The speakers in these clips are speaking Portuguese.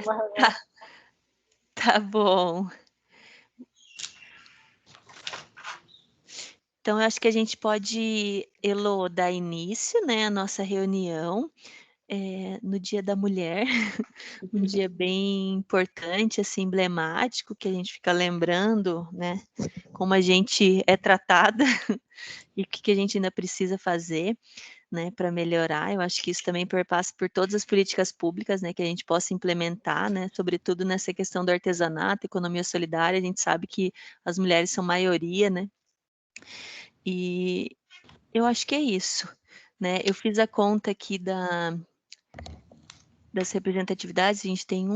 Tá, tá bom. Então, eu acho que a gente pode, Elô, dar início, né, à nossa reunião, no Dia da Mulher, um dia bem importante, assim, emblemático, que a gente fica lembrando, né, como a gente é tratada e o que que a gente ainda precisa fazer, né, para melhorar. Eu acho que isso também perpassa por todas as políticas públicas, né, que a gente possa implementar, né, sobretudo nessa questão do artesanato, economia solidária. A gente sabe que as mulheres são maioria, né, e eu acho que é isso, né. Eu fiz a conta aqui das representatividades. A gente tem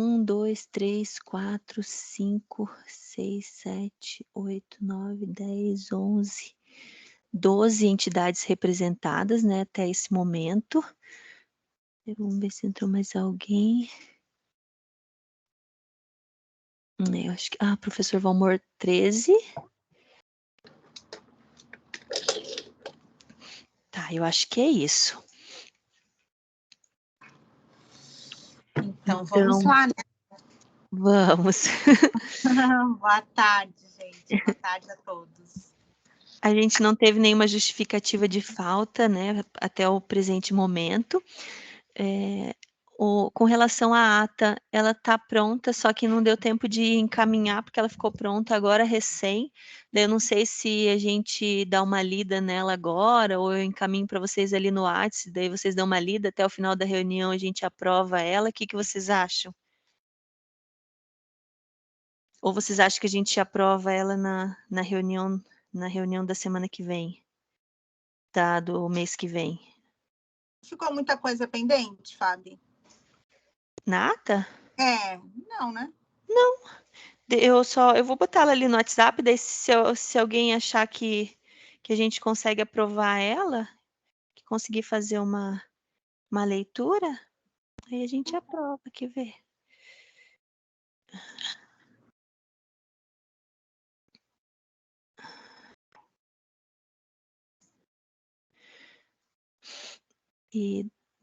12 entidades representadas, né, até esse momento. Vamos ver se entrou mais alguém. Eu acho que professor Valmor, 13. Tá, eu acho que é isso. Então vamos lá, né? Vamos. Boa tarde, gente. Boa tarde a todos. A gente não teve nenhuma justificativa de falta, né, até o presente momento. Com relação à ata, ela está pronta, só que não deu tempo de encaminhar, porque ela ficou pronta agora recém. Daí eu não sei se a gente dá uma lida nela agora, ou eu encaminho para vocês ali no WhatsApp, daí vocês dão uma lida, até o final da reunião a gente aprova ela. O que que vocês acham? Ou vocês acham que a gente aprova ela na reunião da semana que vem? Do mês que vem? Ficou muita coisa pendente, Fábio? Na ata? Não, né? Não. Eu vou botar ela ali no WhatsApp, daí se alguém achar que a gente consegue aprovar ela, que conseguir fazer uma leitura, aí a gente aprova, quer ver?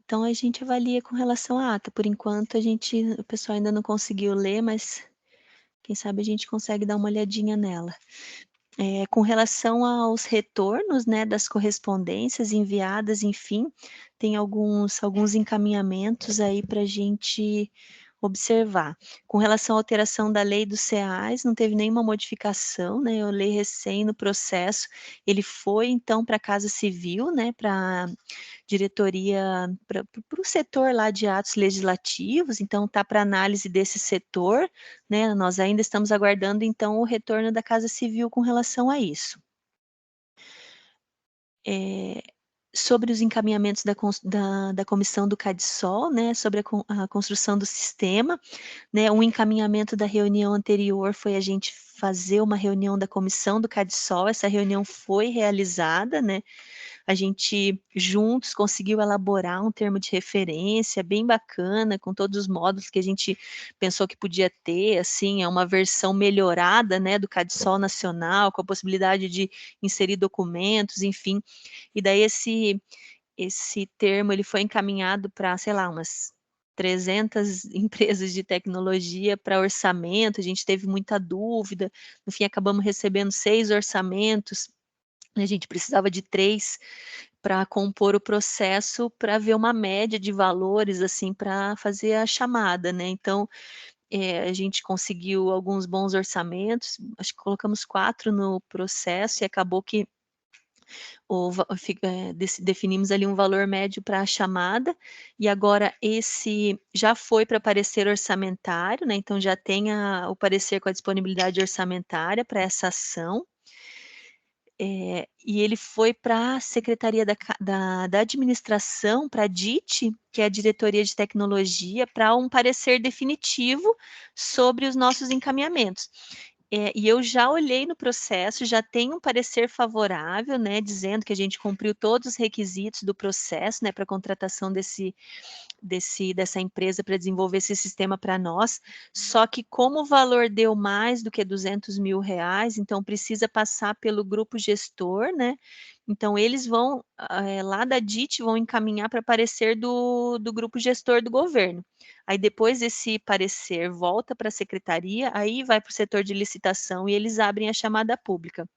Então a gente avalia com relação à ata. Por enquanto o pessoal ainda não conseguiu ler, mas quem sabe a gente consegue dar uma olhadinha nela. Com relação aos retornos, né, das correspondências enviadas, enfim, tem alguns encaminhamentos aí para a gente observar. Com relação à alteração da lei dos CEAs, não teve nenhuma modificação, né, eu li recém no processo, ele foi então para a Casa Civil, né, para diretoria, para o setor lá de atos legislativos, então está para análise desse setor, né, nós ainda estamos aguardando então o retorno da Casa Civil com relação a isso. Sobre os encaminhamentos da comissão do CADSOL, né, sobre a construção do sistema, né, um encaminhamento da reunião anterior foi a gente fazer uma reunião da comissão do CADSOL. Essa reunião foi realizada, né, a gente juntos conseguiu elaborar um termo de referência bem bacana, com todos os módulos que a gente pensou que podia ter, assim, é uma versão melhorada, né, do CADSOL nacional, com a possibilidade de inserir documentos, enfim. E daí esse termo ele foi encaminhado para, sei lá, umas 300 empresas de tecnologia para orçamento. A gente teve muita dúvida, no fim acabamos recebendo 6 orçamentos, a gente precisava de 3 para compor o processo, para ver uma média de valores, assim, para fazer a chamada, né. Então, a gente conseguiu alguns bons orçamentos, acho que colocamos 4 no processo e acabou que definimos ali um valor médio para a chamada, e agora esse já foi para parecer orçamentário, né, então já tem o parecer com a disponibilidade orçamentária para essa ação. E ele foi para a Secretaria da Administração, para a DIT, que é a Diretoria de Tecnologia, para um parecer definitivo sobre os nossos encaminhamentos. E eu já olhei no processo, já tem um parecer favorável, né, dizendo que a gente cumpriu todos os requisitos do processo, né, para a contratação dessa empresa para desenvolver esse sistema para nós, só que como o valor deu mais do que R$200 mil, então precisa passar pelo grupo gestor, né, Então, eles vão, lá da DIT, vão encaminhar para parecer do grupo gestor do governo. Aí, depois esse parecer volta para a secretaria, aí vai para o setor de licitação e eles abrem a chamada pública.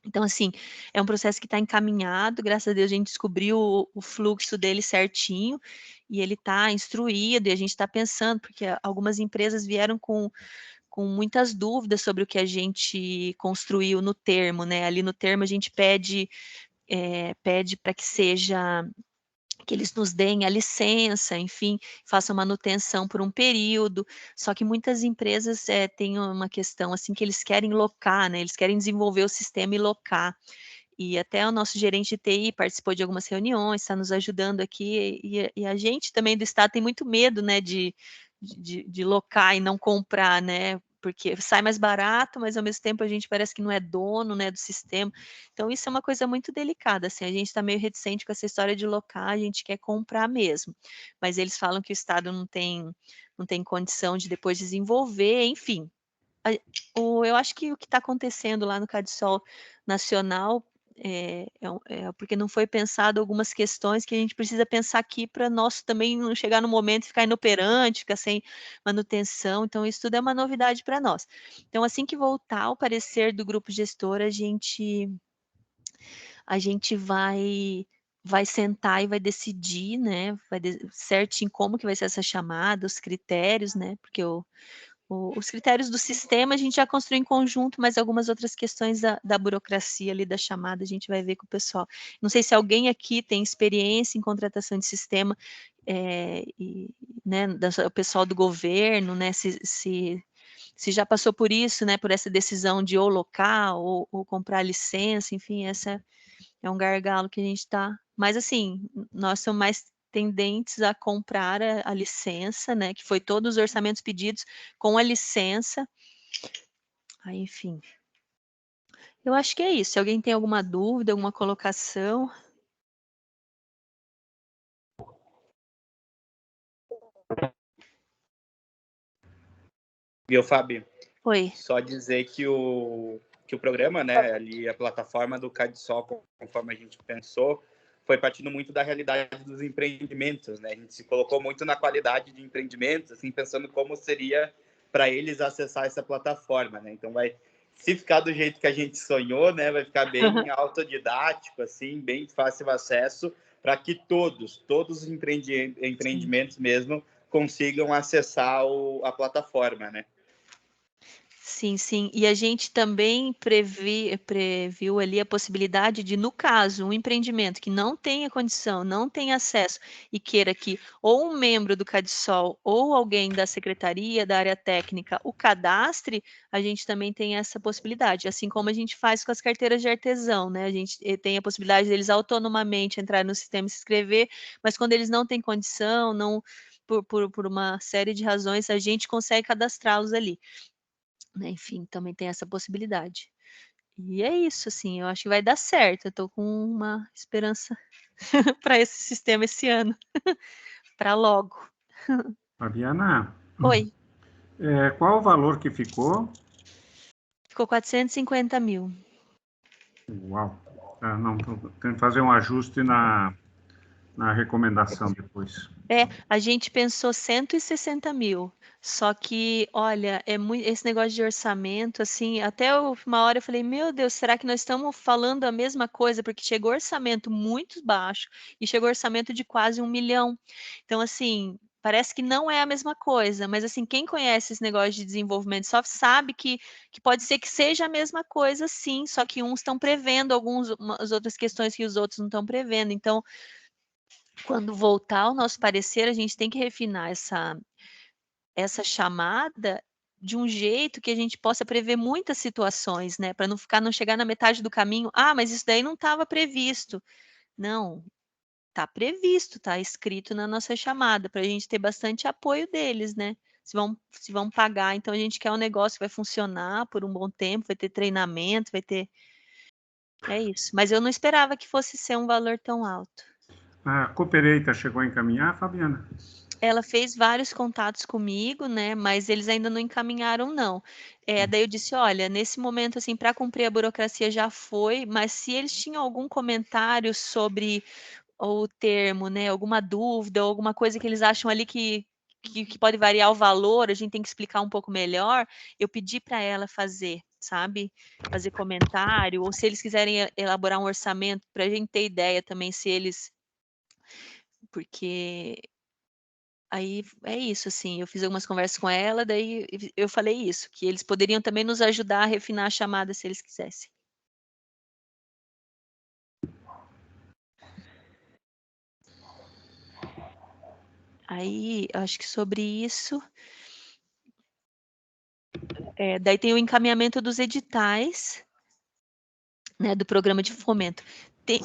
Então, assim, é um processo que está encaminhado, graças a Deus a gente descobriu o fluxo dele certinho, e ele está instruído, e a gente está pensando, porque algumas empresas vieram com muitas dúvidas sobre o que a gente construiu no termo, né? Ali no termo a gente pede para que seja que eles nos deem a licença, enfim, façam manutenção por um período. Só que muitas empresas têm uma questão assim que eles querem locar, né? Eles querem desenvolver o sistema e locar. E até o nosso gerente de TI participou de algumas reuniões, está nos ajudando aqui, e a gente também do Estado tem muito medo, né, de locar e não comprar, né, porque sai mais barato, mas ao mesmo tempo a gente parece que não é dono, né, do sistema. Então isso é uma coisa muito delicada, assim, a gente está meio reticente com essa história de locar, a gente quer comprar mesmo. Mas eles falam que o Estado não tem condição de depois desenvolver, enfim. Eu acho que o que está acontecendo lá no CADSOL Nacional porque não foi pensado algumas questões que a gente precisa pensar aqui para nós também não chegar no momento e ficar inoperante, ficar sem manutenção. Então, isso tudo é uma novidade para nós. Então, assim que voltar o parecer do grupo gestor, a gente vai sentar e vai decidir, né? Certinho como que vai ser essa chamada, os critérios, né? Porque os critérios do sistema a gente já construiu em conjunto, mas algumas outras questões da burocracia ali da chamada a gente vai ver com o pessoal. Não sei se alguém aqui tem experiência em contratação de sistema, né, o pessoal do governo, né, se já passou por isso, né, por essa decisão de ou locar ou comprar licença, enfim, essa é um gargalo que a gente está. Mas assim, nós somos mais tendentes a comprar a licença, né? Que foi todos os orçamentos pedidos com a licença. Aí, enfim. Eu acho que é isso. Se alguém tem alguma dúvida, alguma colocação. Viu, Fábio? Oi. Só dizer que o programa, né, ali a plataforma do CADSOL, conforme a gente pensou, foi partindo muito da realidade dos empreendimentos, né? A gente se colocou muito na qualidade de empreendimentos, assim, pensando como seria para eles acessar essa plataforma, né? Então se ficar do jeito que a gente sonhou, né, vai ficar bem autodidático, assim, bem fácil acesso, para que todos os empreendimentos mesmo consigam acessar a plataforma, né? Sim, sim. E a gente também previu ali a possibilidade de, no caso, um empreendimento que não tenha condição, não tenha acesso e queira que ou um membro do CADSOL ou alguém da secretaria, da área técnica, o cadastre, a gente também tem essa possibilidade, assim como a gente faz com as carteiras de artesão, né? A gente tem a possibilidade deles autonomamente entrar no sistema e se inscrever, mas quando eles não têm condição, não por uma série de razões, a gente consegue cadastrá-los ali. Né, enfim, também tem essa possibilidade. E é isso, assim, eu acho que vai dar certo, eu tô com uma esperança para esse sistema esse ano, para logo. Fabiana, Oi, qual o valor que ficou? ficou 450.000. Uau! Não, tem que fazer um ajuste na recomendação depois. A gente pensou 160.000, só que, olha, esse negócio de orçamento, assim, até uma hora eu falei, meu Deus, será que nós estamos falando a mesma coisa? Porque chegou orçamento muito baixo e chegou orçamento de quase 1 milhão. Então, assim, parece que não é a mesma coisa, mas, assim, quem conhece esse negócio de desenvolvimento de software sabe que pode ser que seja a mesma coisa, sim, só que uns estão prevendo algumas outras questões que os outros não estão prevendo. Então, quando voltar ao nosso parecer, a gente tem que refinar essa chamada de um jeito que a gente possa prever muitas situações, né? Para não chegar na metade do caminho, mas isso daí não estava previsto. Não, está previsto, está escrito na nossa chamada, para a gente ter bastante apoio deles, né? Se vão pagar, então a gente quer um negócio que vai funcionar por um bom tempo, vai ter treinamento, vai ter. É isso. Mas eu não esperava que fosse ser um valor tão alto. A Cooperata chegou a encaminhar, Fabiana? ela fez vários contatos comigo, né, mas eles ainda não encaminharam não. Daí eu disse: "Olha, nesse momento, assim, para cumprir a burocracia já foi, mas se eles tinham algum comentário sobre o termo, né, alguma dúvida ou alguma coisa que eles acham ali que pode variar o valor, a gente tem que explicar um pouco melhor", eu pedi para ela fazer, sabe, fazer comentário, ou se eles quiserem elaborar um orçamento para a gente ter ideia também se eles porque aí é isso, assim, eu fiz algumas conversas com ela, daí eu falei isso, que eles poderiam também nos ajudar a refinar a chamada se eles quisessem. Aí, acho que sobre isso, daí tem o encaminhamento dos editais, né, do programa de fomento.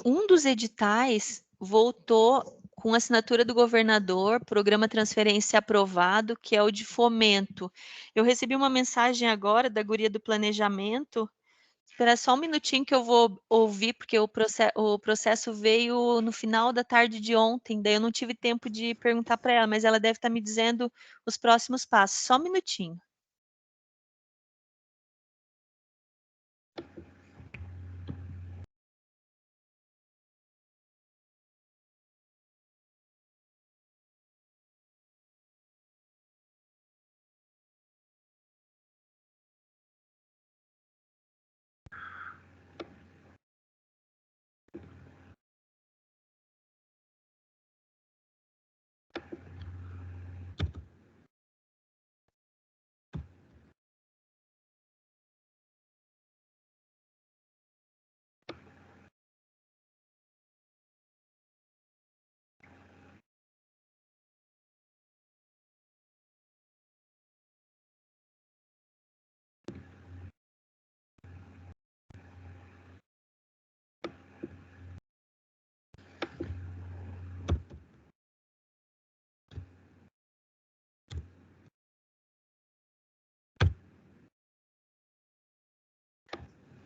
Um dos editais voltou com assinatura do governador, programa transferência aprovado, que é o de fomento. Eu recebi uma mensagem agora da guria do planejamento. Espera só um minutinho que eu vou ouvir, porque o processo veio no final da tarde de ontem, daí eu não tive tempo de perguntar para ela, mas ela deve estar me dizendo os próximos passos. Só um minutinho.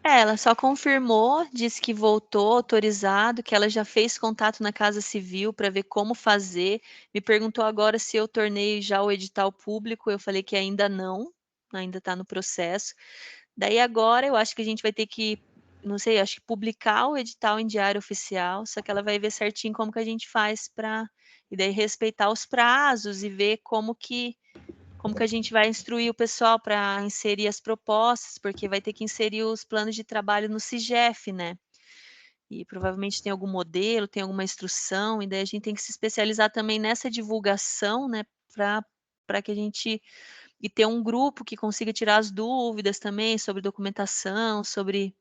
Ela só confirmou, disse que voltou autorizado, que ela já fez contato na Casa Civil para ver como fazer. Me perguntou agora se eu tornei já o edital público. Eu falei que ainda não, ainda está no processo. Daí agora eu acho que a gente vai ter que, não sei, acho que publicar o edital em diário oficial, só que ela vai ver certinho como que a gente faz para, e daí respeitar os prazos e ver como que a gente vai instruir o pessoal para inserir as propostas, porque vai ter que inserir os planos de trabalho no CIGEF, né? E provavelmente tem algum modelo, tem alguma instrução, e daí a gente tem que se especializar também nessa divulgação, né? Para que a gente e ter um grupo que consiga tirar as dúvidas também sobre documentação, sobre.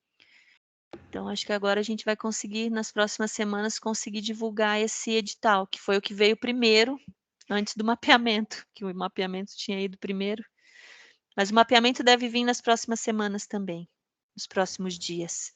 Então, acho que agora a gente vai conseguir, nas próximas semanas, conseguir divulgar esse edital, que foi o que veio primeiro, antes do mapeamento, que o mapeamento tinha ido primeiro. Mas o mapeamento deve vir nas próximas semanas também, nos próximos dias.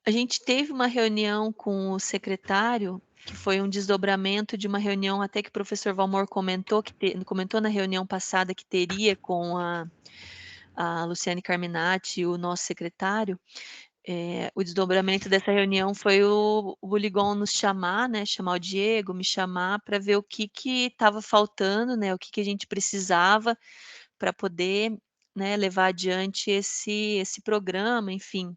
A gente teve uma reunião com o secretário, que foi um desdobramento de uma reunião até que o professor Valmor comentou, comentou na reunião passada que teria com a Luciane Carminati e o nosso secretário. O desdobramento dessa reunião foi o Buligon nos chamar, né, chamar o Diego, me chamar para ver o que estava faltando, né, o que a gente precisava para poder, né, levar adiante esse programa, enfim,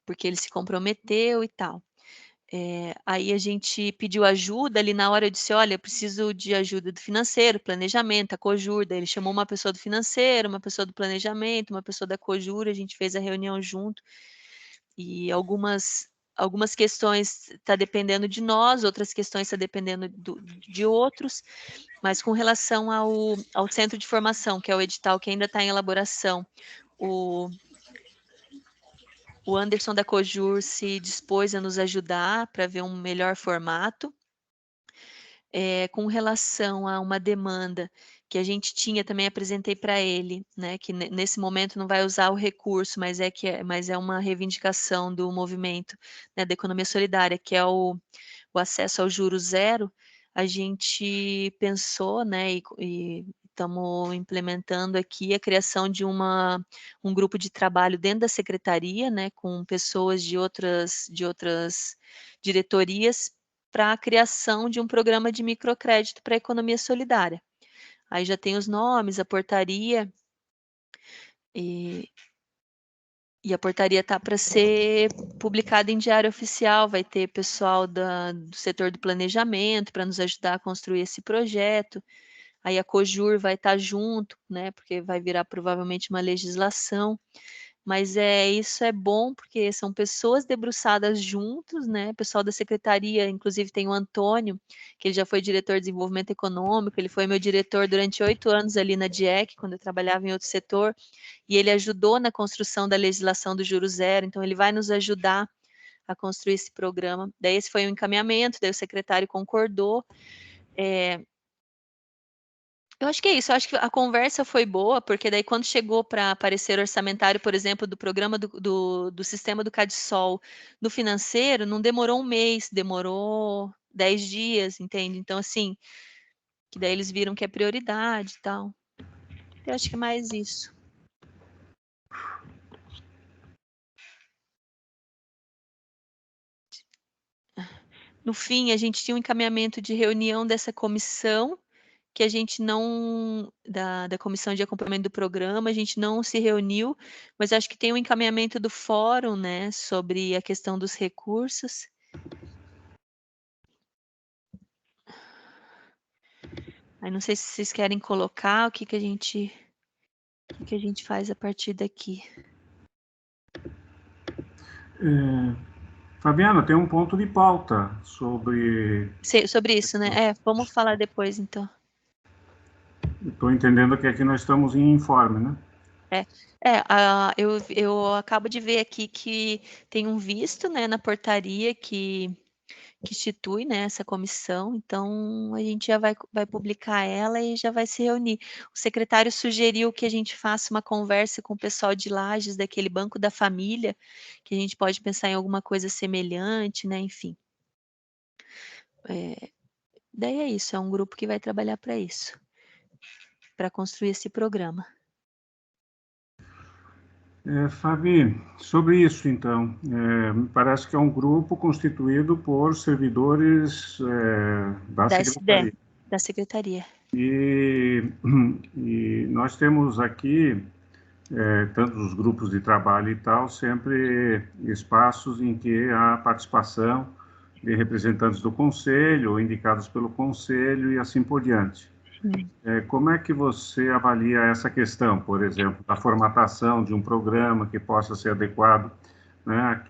porque ele se comprometeu e tal. Aí a gente pediu ajuda ali na hora, eu disse, olha, eu preciso de ajuda do financeiro, planejamento, a Cojur, daí ele chamou uma pessoa do financeiro, uma pessoa do planejamento, uma pessoa da Cojur, a gente fez a reunião junto, e algumas questões está dependendo de nós, outras questões está dependendo de outros, mas com relação ao centro de formação, que é o edital que ainda está em elaboração, o Anderson da Cojur se dispôs a nos ajudar para ver um melhor formato. Com relação a uma demanda que a gente tinha, também apresentei para ele, né, que nesse momento não vai usar o recurso, mas é uma reivindicação do movimento, né, da economia solidária, que é o acesso ao juro zero. A gente pensou, né, e estamos implementando aqui a criação de um grupo de trabalho dentro da secretaria, né, com pessoas de outras diretorias, para a criação de um programa de microcrédito para a economia solidária. Aí já tem os nomes, a portaria, e a portaria está para ser publicada em diário oficial, vai ter pessoal do setor do planejamento para nos ajudar a construir esse projeto. Aí a COJUR vai estar junto, né, porque vai virar provavelmente uma legislação. Mas isso é bom porque são pessoas debruçadas juntos, né? O pessoal da secretaria, inclusive tem o Antônio, que ele já foi diretor de desenvolvimento econômico, ele foi meu diretor durante 8 anos ali na DIEC, quando eu trabalhava em outro setor, e ele ajudou na construção da legislação do Juro Zero, então ele vai nos ajudar a construir esse programa. Daí esse foi um encaminhamento, daí o secretário concordou. Eu acho que é isso, eu acho que a conversa foi boa, porque daí quando chegou para parecer orçamentário, por exemplo, do programa do sistema do CADSOL no financeiro, não demorou um mês, demorou 10 dias, entende? Então, assim, que daí eles viram que é prioridade e tal. Eu acho que é mais isso. No fim, a gente tinha um encaminhamento de reunião dessa comissão, que a gente não, da comissão de acompanhamento do programa, a gente não se reuniu, mas acho que tem um encaminhamento do fórum, né, sobre a questão dos recursos. Aí não sei se vocês querem colocar o que a gente faz a partir daqui. Fabiana, tem um ponto de pauta sobre... Sobre isso, né? Vamos falar depois, então. Estou entendendo que aqui nós estamos em informe, né? Eu acabo de ver aqui que tem um visto, né, na portaria que institui, né, essa comissão, então a gente já vai publicar ela e já vai se reunir. O secretário sugeriu que a gente faça uma conversa com o pessoal de Lages, daquele Banco da Família, que a gente pode pensar em alguma coisa semelhante, né, enfim. Daí é isso, é um grupo que vai trabalhar para isso, para construir esse programa. Fabi, sobre isso, então, me parece que é um grupo constituído por servidores da Secretaria. Da Secretaria. E nós temos aqui, tanto os grupos de trabalho e tal, sempre espaços em que há participação de representantes do Conselho, ou indicados pelo Conselho e assim por diante. Como é que você avalia essa questão, por exemplo, da formatação de um programa que possa ser adequado, né,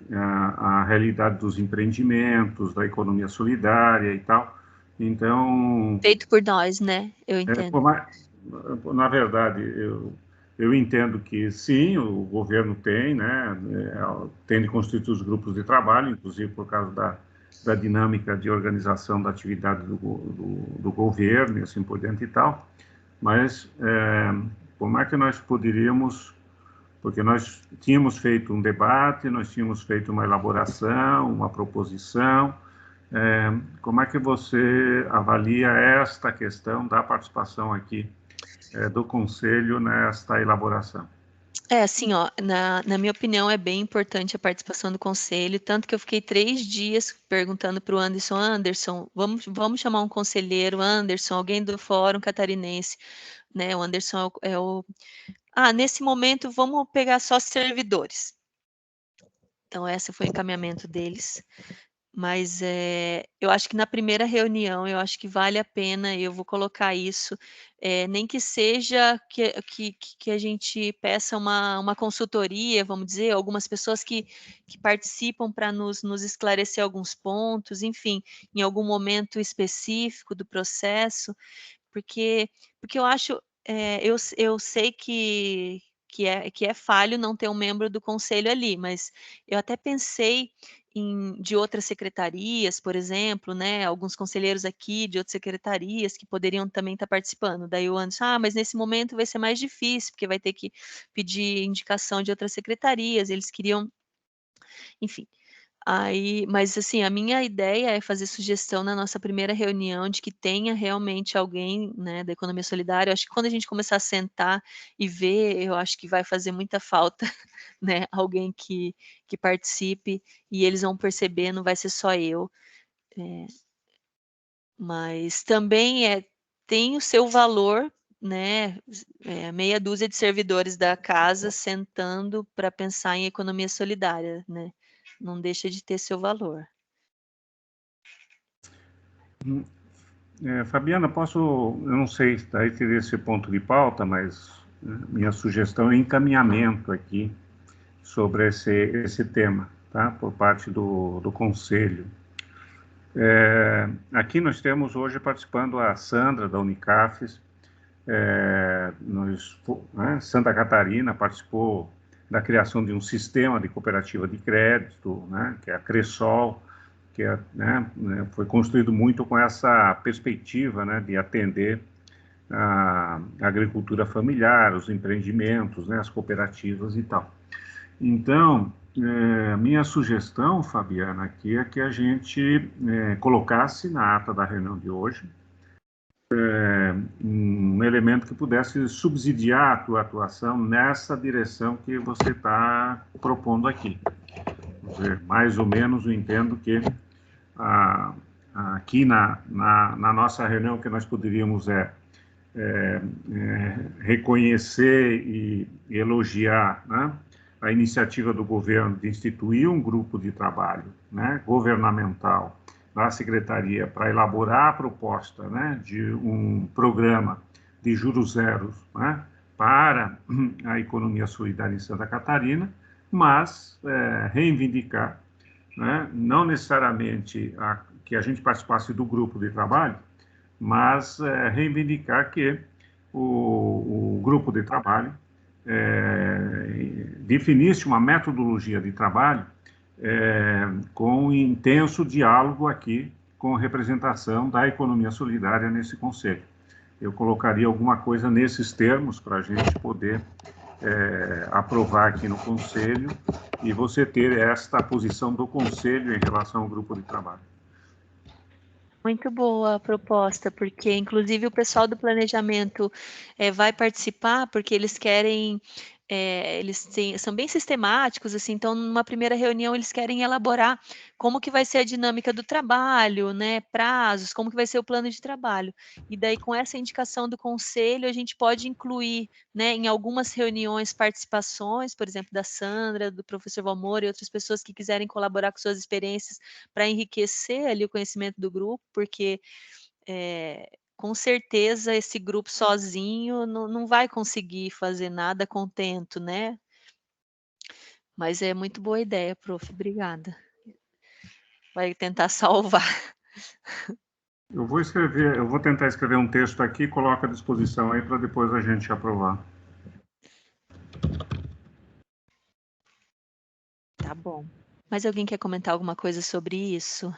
à realidade dos empreendimentos, da economia solidária e tal? Então... Feito por nós, né? Eu entendo. Na verdade, eu entendo que sim, o governo tem, né, tem de constituir os grupos de trabalho, inclusive por causa da dinâmica de organização da atividade do governo e assim por diante e tal, mas como é que nós poderíamos, porque nós tínhamos feito um debate, nós tínhamos feito uma elaboração, uma proposição, como é que você avalia esta questão da participação aqui do Conselho nesta elaboração? Assim, ó, na minha opinião, é bem importante a participação do Conselho, tanto que eu fiquei 3 dias perguntando para o Anderson, vamos chamar um conselheiro, Anderson, alguém do Fórum Catarinense, né? O Anderson nesse momento, vamos pegar só servidores. Então, esse foi o encaminhamento deles. Mas eu acho que na primeira reunião, eu acho que vale a pena, eu vou colocar isso, nem que seja que a gente peça uma consultoria, vamos dizer, algumas pessoas que participam para nos esclarecer alguns pontos, enfim, em algum momento específico do processo, porque eu acho, eu sei que é falho não ter um membro do conselho ali, mas eu até pensei de outras secretarias, por exemplo, né, alguns conselheiros aqui de outras secretarias que poderiam também estar participando. Daí o Anderson, mas nesse momento vai ser mais difícil, porque vai ter que pedir indicação de outras secretarias, eles queriam, enfim. Mas assim, a minha ideia é fazer sugestão na nossa primeira reunião de que tenha realmente alguém, né, da economia solidária. Eu acho que quando a gente começar a sentar e ver, eu acho que vai fazer muita falta, né, alguém que participe e eles vão perceber, não vai ser só eu. Mas também tem o seu valor, né? Meia dúzia de servidores da casa sentando para pensar em economia solidária, né? Não deixa de ter seu valor. Fabiana, eu não sei se daí teria esse ponto de pauta, mas minha sugestão é encaminhamento aqui sobre esse tema, tá? Por parte do Conselho. Aqui nós temos hoje participando a Sandra, da Unicafes, Santa Catarina participou da criação de um sistema de cooperativa de crédito, né, que é a Cressol, que foi construído muito com essa perspectiva, né, de atender a agricultura familiar, os empreendimentos, né, as cooperativas e tal. Então, minha sugestão, Fabiana, aqui é que a gente colocasse na ata da reunião de hoje um elemento que pudesse subsidiar a tua atuação nessa direção que você está propondo aqui. Quer dizer, mais ou menos eu entendo que aqui na nossa reunião que nós poderíamos reconhecer e elogiar, né, a iniciativa do governo de instituir um grupo de trabalho, né, governamental da Secretaria para elaborar a proposta, né, de um programa de juros zeros, né, para a economia solidária em Santa Catarina, mas reivindicar, né, não necessariamente que a gente participasse do grupo de trabalho, mas reivindicar que o grupo de trabalho definisse uma metodologia de trabalho com intenso diálogo aqui com representação da economia solidária nesse conselho. Eu colocaria alguma coisa nesses termos para a gente poder aprovar aqui no conselho e você ter esta posição do conselho em relação ao grupo de trabalho. Muito boa a proposta, porque inclusive o pessoal do planejamento vai participar, porque eles querem, são bem sistemáticos, assim, então numa primeira reunião eles querem elaborar como que vai ser a dinâmica do trabalho, né, prazos, como que vai ser o plano de trabalho. E daí com essa indicação do conselho a gente pode incluir, né, em algumas reuniões participações, por exemplo, da Sandra, do professor Valmor e outras pessoas que quiserem colaborar com suas experiências para enriquecer ali o conhecimento do grupo, porque com certeza esse grupo sozinho não vai conseguir fazer nada contento, né? Mas é muito boa ideia, prof. Obrigada. Vai tentar salvar. Eu vou tentar escrever um texto aqui e coloco à disposição aí para depois a gente aprovar. Tá bom. Mas alguém quer comentar alguma coisa sobre isso?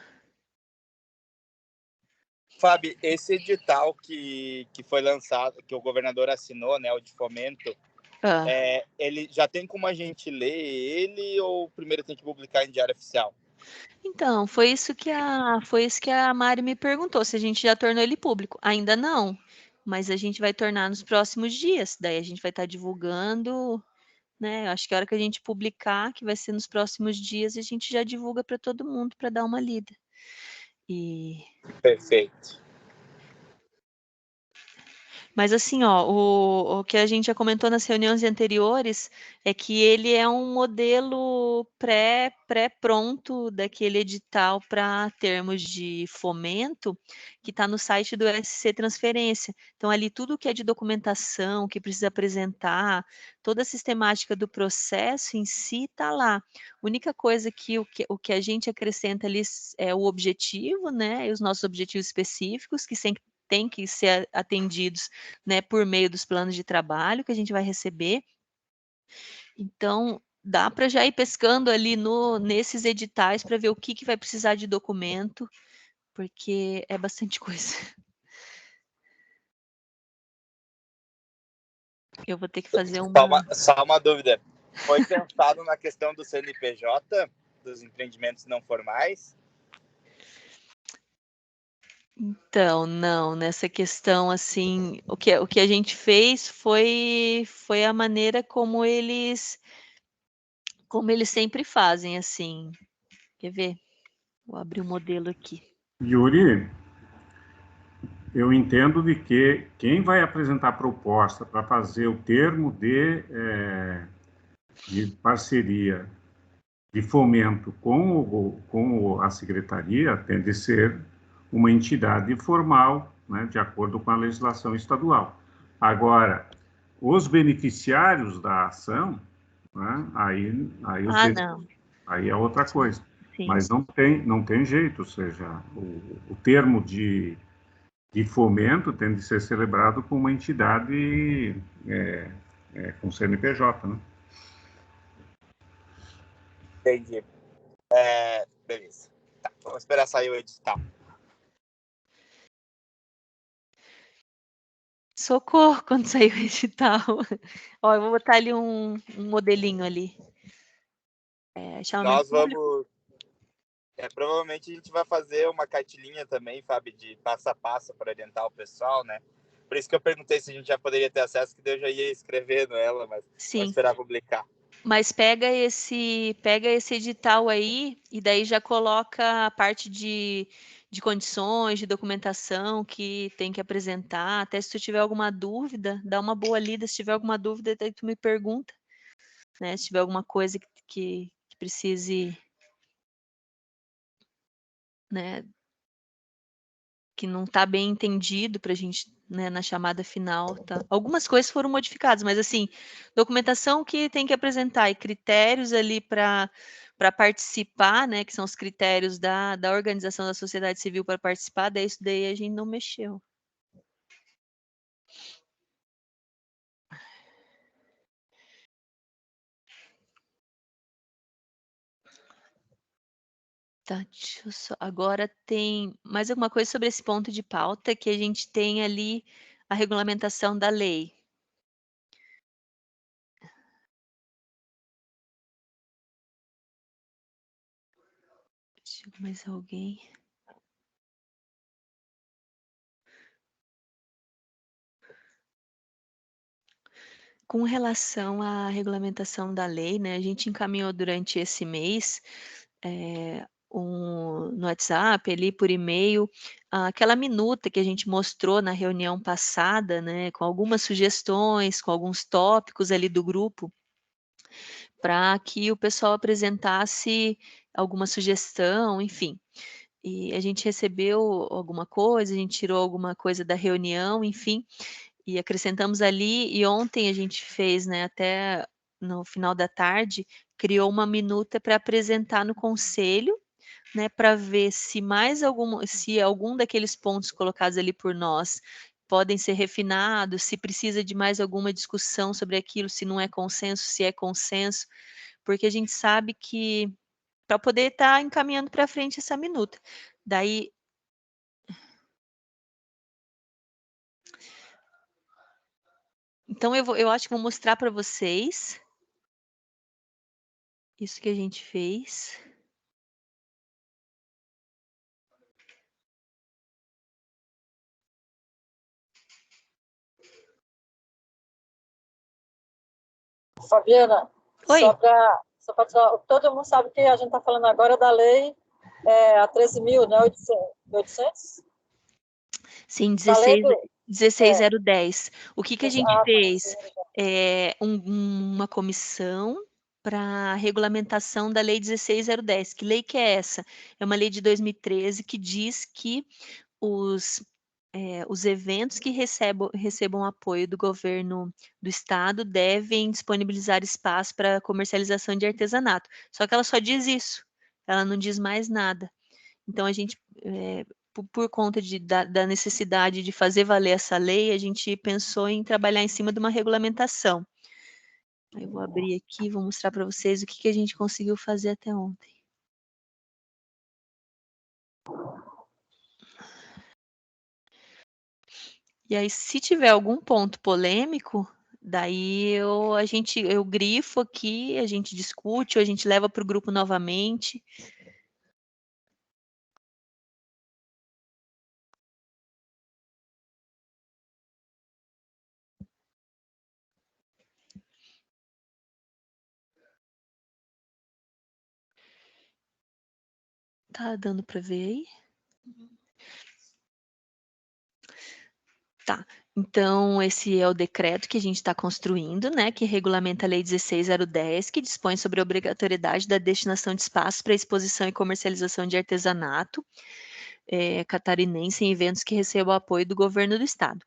Fábio, esse edital que foi lançado, que o governador assinou, né, o de fomento, ele já tem como a gente ler ele ou primeiro tem que publicar em diário oficial? Então, foi isso que a Mari me perguntou, se a gente já tornou ele público. Ainda não, mas a gente vai tornar nos próximos dias. Daí a gente vai estar divulgando, né? Acho que a hora que a gente publicar, que vai ser nos próximos dias, a gente já divulga para todo mundo para dar uma lida. Perfeito. Mas assim, ó, o que a gente já comentou nas reuniões anteriores é que ele é um modelo pré-pronto daquele edital para termos de fomento que está no site do SC Transferência. Então, ali tudo que é de documentação, que precisa apresentar, toda a sistemática do processo em si está lá. A única coisa o que a gente acrescenta ali é o objetivo, né? E os nossos objetivos específicos, que sempre tem que ser atendidos, né, por meio dos planos de trabalho que a gente vai receber. Então, dá para já ir pescando ali nesses editais para ver o que vai precisar de documento, porque é bastante coisa. Eu vou ter que fazer Só uma dúvida. Foi pensado na questão do CNPJ, dos empreendimentos não formais? Então, não, nessa questão, assim, o que a gente fez foi a maneira como eles sempre fazem, assim. Quer ver? Vou abrir o modelo aqui. Yuri, eu entendo de que quem vai apresentar a proposta para fazer o termo de parceria, de fomento com a secretaria, tem de ser uma entidade formal, né, de acordo com a legislação estadual. Agora, os beneficiários da ação, né, Não. aí é outra coisa. Sim. Mas não tem jeito, ou seja, o termo de fomento tem de ser celebrado com uma entidade com CNPJ, né? Entendi. Beleza. Tá, vamos esperar sair o edital. Socorro quando sair o edital. Ó, eu vou botar ali um modelinho ali. Nós vamos... provavelmente a gente vai fazer uma cartilinha também, Fábio, de passo a passo para orientar o pessoal, né? Por isso que eu perguntei se a gente já poderia ter acesso, que eu já ia escrevendo ela, mas Sim. vamos esperar publicar. Mas pega esse edital aí e daí já coloca a parte de condições, de documentação que tem que apresentar. Até se tu tiver alguma dúvida, dá uma boa lida. Se tiver alguma dúvida, daí tu me pergunta, né? Se tiver alguma coisa que precise, né? Que não está bem entendido para a gente, né, na chamada final, tá? Algumas coisas foram modificadas, mas assim, documentação que tem que apresentar e critérios ali para participar, né, que são os critérios da organização da sociedade civil para participar, daí isso daí a gente não mexeu. Tá, deixa eu só... Agora tem mais alguma coisa sobre esse ponto de pauta que a gente tem ali a regulamentação da lei. Deixa eu ver mais alguém. Com relação à regulamentação da lei, né, a gente encaminhou durante esse mês no WhatsApp, ali por e-mail, aquela minuta que a gente mostrou na reunião passada, né, com algumas sugestões, com alguns tópicos ali do grupo, para que o pessoal apresentasse alguma sugestão, enfim. E a gente recebeu alguma coisa, a gente tirou alguma coisa da reunião, enfim, e acrescentamos ali, e ontem a gente fez, né, até no final da tarde, criou uma minuta para apresentar no conselho, né, para ver se algum daqueles pontos colocados ali por nós podem ser refinados, se precisa de mais alguma discussão sobre aquilo, se não é consenso, se é consenso, porque a gente sabe que para poder estar encaminhando para frente essa minuta. Daí então eu acho que vou mostrar para vocês isso que a gente fez. Fabiana, Oi. só para dizer, todo mundo sabe que a gente está falando agora da lei a 13.000, né, 800? Sim, Da lei 16010. O que a gente tá, fez? Uma comissão para regulamentação da lei 16010. Que lei que é essa? É uma lei de 2013 que diz que os eventos que recebam apoio do governo do estado devem disponibilizar espaço para comercialização de artesanato. Só que ela só diz isso, ela não diz mais nada. Então, a gente, por conta da necessidade de fazer valer essa lei, a gente pensou em trabalhar em cima de uma regulamentação. Eu vou abrir aqui, vou mostrar para vocês o que a gente conseguiu fazer até ontem. E aí, se tiver algum ponto polêmico, daí eu grifo aqui, a gente discute, ou a gente leva para o grupo novamente. Tá dando para ver aí? Tá, então esse é o decreto que a gente está construindo, né, que regulamenta a Lei 16.010, que dispõe sobre a obrigatoriedade da destinação de espaços para exposição e comercialização de artesanato catarinense em eventos que recebam apoio do governo do estado.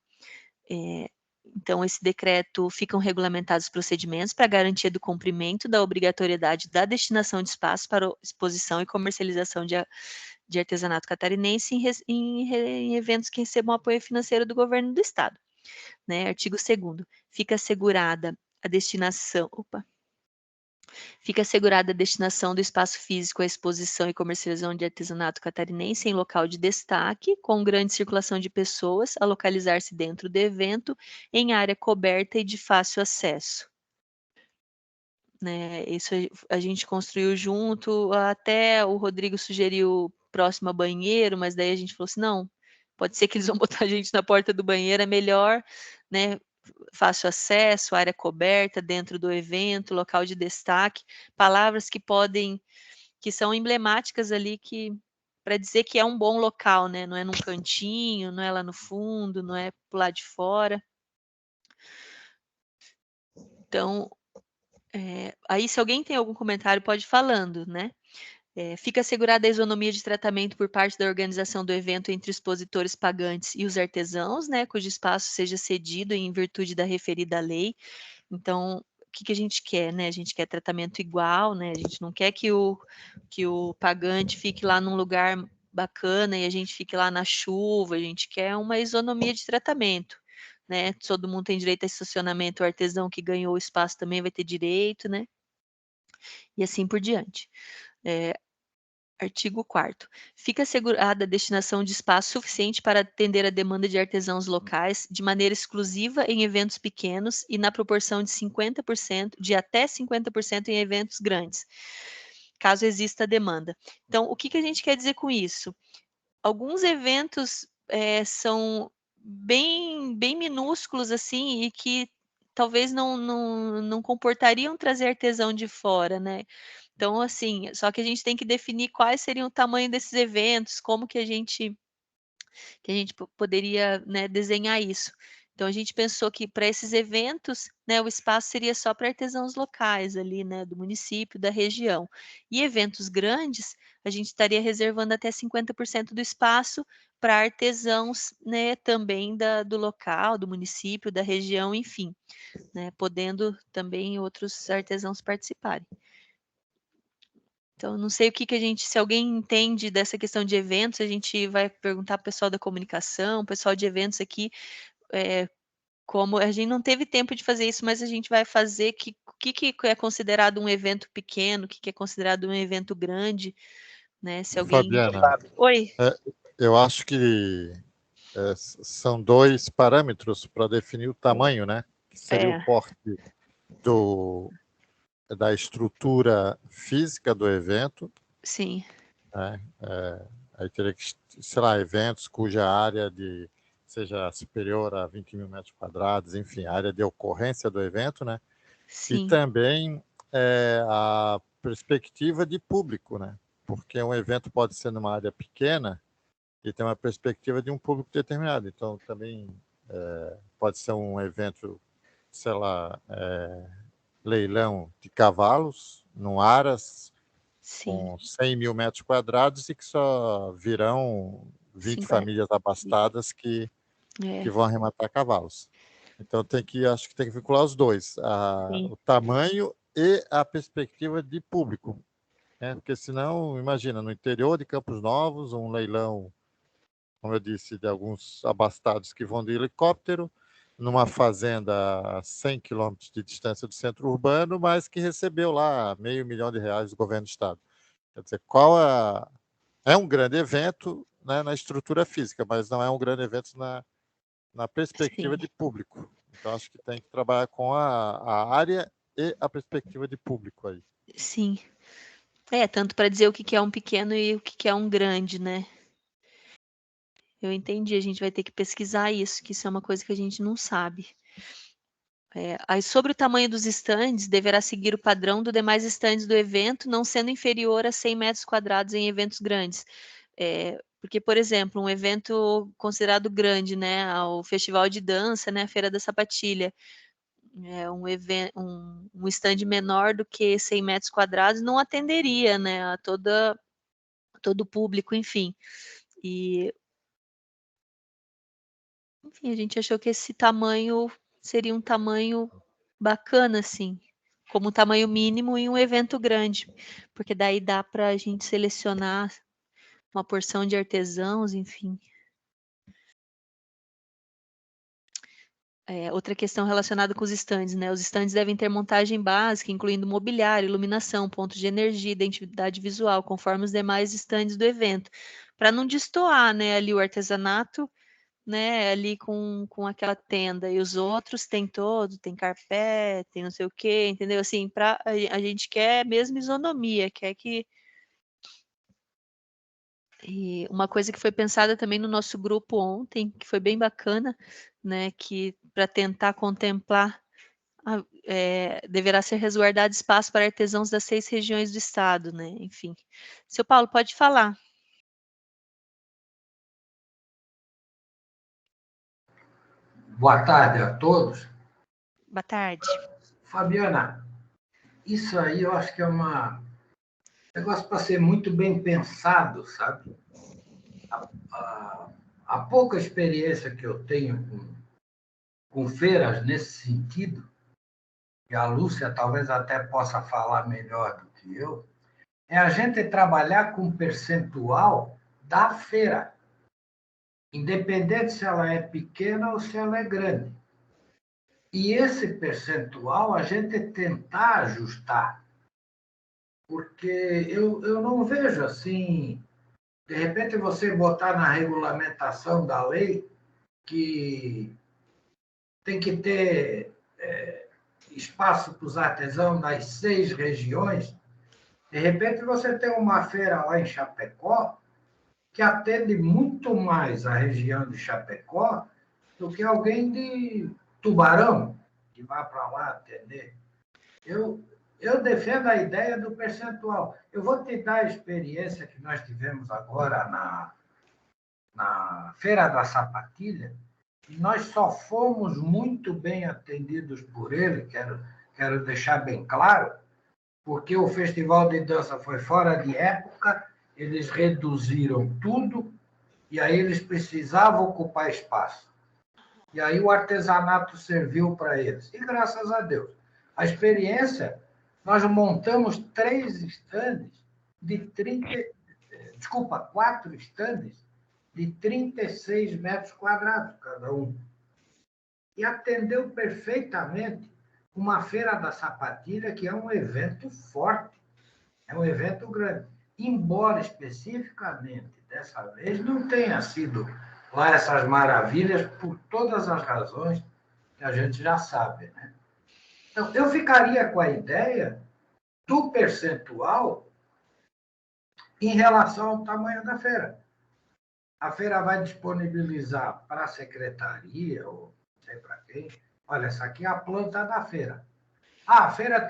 Então, esse decreto ficam regulamentados os procedimentos para garantia do cumprimento da obrigatoriedade da destinação de espaços para exposição e comercialização de artesanato catarinense em eventos que recebam apoio financeiro do governo do estado. Né? Artigo 2º, fica assegurada a destinação do espaço físico à exposição e comercialização de artesanato catarinense em local de destaque, com grande circulação de pessoas, a localizar-se dentro do evento, em área coberta e de fácil acesso. Né, isso a gente construiu junto, até o Rodrigo sugeriu próximo a banheiro, mas daí a gente falou assim, não, pode ser que eles vão botar a gente na porta do banheiro, é melhor, né, fácil acesso, área coberta, dentro do evento, local de destaque, palavras que são emblemáticas ali, para dizer que é um bom local, né, não é num cantinho, não é lá no fundo, não é pro lado de fora. Então, aí se alguém tem algum comentário, pode ir falando, né? Fica assegurada a isonomia de tratamento por parte da organização do evento entre expositores pagantes e os artesãos, né, cujo espaço seja cedido em virtude da referida lei. Então, o que a gente quer, né? A gente quer tratamento igual, né? A gente não quer que o pagante fique lá num lugar bacana e a gente fique lá na chuva, a gente quer uma isonomia de tratamento, né? Todo mundo tem direito a estacionamento, o artesão que ganhou o espaço também vai ter direito, né? E assim por diante. Artigo 4º. Fica assegurada a destinação de espaço suficiente para atender a demanda de artesãos locais de maneira exclusiva em eventos pequenos e na proporção de 50%, de até 50% em eventos grandes, caso exista demanda. Então, o que a gente quer dizer com isso? Alguns eventos são bem minúsculos, assim, e que talvez não comportariam trazer artesão de fora, né? Então, assim, só que a gente tem que definir quais seriam o tamanho desses eventos, como que a gente poderia, né, desenhar isso. Então, a gente pensou que para esses eventos, né, o espaço seria só para artesãos locais ali, né, do município, da região. E eventos grandes, a gente estaria reservando até 50% do espaço para artesãos, né, também do local, do município, da região, enfim, né, podendo também outros artesãos participarem. Então, não sei o que a gente, se alguém entende dessa questão de eventos, a gente vai perguntar para o pessoal da comunicação, o pessoal de eventos aqui, como a gente não teve tempo de fazer isso, mas a gente vai fazer o que é considerado um evento pequeno, o que é considerado um evento grande, né? Se alguém... Fabiana, Oi. Eu acho que são dois parâmetros para definir o tamanho, né? Que seria o porte da estrutura física do evento. Sim. Né? Aí teria que, sei lá, eventos cuja área seja superior a 20 mil metros quadrados, enfim, a área de ocorrência do evento, né? Sim. E também a perspectiva de público, né? Porque um evento pode ser numa área pequena e tem uma perspectiva de um público determinado. Então, também pode ser um evento, sei lá, leilão de cavalos, num Aras, Sim. com 100 mil metros quadrados e que só virão 20 famílias abastadas que vão arrematar cavalos. Então, acho que tem que vincular os dois, o tamanho e a perspectiva de público. Né? Porque senão, imagina, no interior de Campos Novos, um leilão, como eu disse, de alguns abastados que vão de helicóptero, numa fazenda a 100 quilômetros de distância do centro urbano, mas que recebeu lá R$500 mil do governo do estado. Quer dizer, é um grande evento, né, na estrutura física, mas não é um grande evento na perspectiva de público. Então, acho que tem que trabalhar com a área e a perspectiva de público aí. Sim. Tanto para dizer o que é um pequeno e o que é um grande, né? Eu entendi, a gente vai ter que pesquisar isso, que isso é uma coisa que a gente não sabe. Aí sobre o tamanho dos estandes, deverá seguir o padrão dos demais estandes do evento, não sendo inferior a 100 metros quadrados em eventos grandes. Porque, por exemplo, um evento considerado grande, né, o festival de dança, né, a Feira da Sapatilha, um stand menor do que 100 metros quadrados não atenderia, né, a todo o público, enfim. Enfim, a gente achou que esse tamanho seria um tamanho bacana, assim, como tamanho mínimo em um evento grande, porque daí dá para a gente selecionar uma porção de artesãos, enfim. Outra questão relacionada com os estandes, né? Os estandes devem ter montagem básica, incluindo mobiliário, iluminação, pontos de energia, identidade visual, conforme os demais estandes do evento, para não destoar, né, ali o artesanato, né, ali com aquela tenda, e os outros tem tem carpete, tem não sei o quê, entendeu? Assim, a gente quer mesmo isonomia, quer que... E uma coisa que foi pensada também no nosso grupo ontem, que foi bem bacana, né, que para tentar contemplar, deverá ser resguardado espaço para artesãos das 6 regiões do estado, né, enfim. Seu Paulo, pode falar. Boa tarde a todos. Boa tarde. Fabiana, isso aí eu acho que é um negócio para ser muito bem pensado, sabe? A pouca experiência que eu tenho com feiras nesse sentido, e a Lúcia talvez até possa falar melhor do que eu, é a gente trabalhar com percentual da feira, independente se ela é pequena ou se ela é grande. E esse percentual a gente tentar ajustar, porque eu não vejo assim, de repente você botar na regulamentação da lei que tem que ter espaço para os artesãos nas 6 regiões, de repente você tem uma feira lá em Chapecó que atende muito mais a região de Chapecó do que alguém de Tubarão, que vai para lá atender. Eu defendo a ideia do percentual. Eu vou te dar a experiência que nós tivemos agora na Feira da Sapatilha, e nós só fomos muito bem atendidos por ele, quero deixar bem claro, porque o festival de dança foi fora de época, eles reduziram tudo, e aí eles precisavam ocupar espaço. E aí o artesanato serviu para eles. E graças a Deus. A experiência, nós montamos 4 estandes de 36 metros quadrados cada um. E atendeu perfeitamente uma Feira da Sapatilha, que é um evento forte, é um evento grande. Embora especificamente dessa vez não tenha sido lá essas maravilhas, por todas as razões que a gente já sabe, né? Então, eu ficaria com a ideia do percentual em relação ao tamanho da feira. A feira vai disponibilizar para a secretaria, ou não sei para quem, olha, essa aqui é a planta da feira. A feira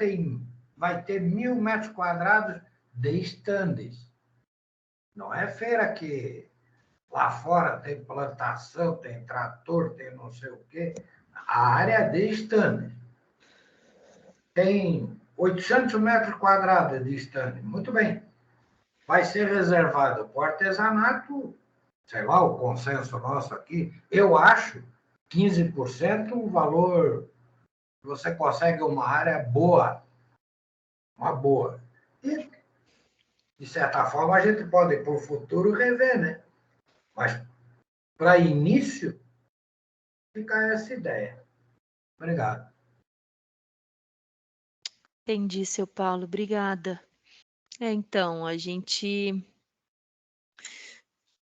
vai ter 1.000 metros quadrados de estandes. Não é feira que lá fora tem plantação, tem trator, tem não sei o quê. A área de estandes. Tem 800 metros quadrados de estande. Muito bem. Vai ser reservado para o artesanato, sei lá, o consenso nosso aqui, eu acho 15% o valor que você consegue uma área boa. Uma boa. E, de certa forma, a gente pode, para o futuro, rever, né? Mas, para início, fica essa ideia. Obrigado. Entendi, seu Paulo, obrigada. Então, a gente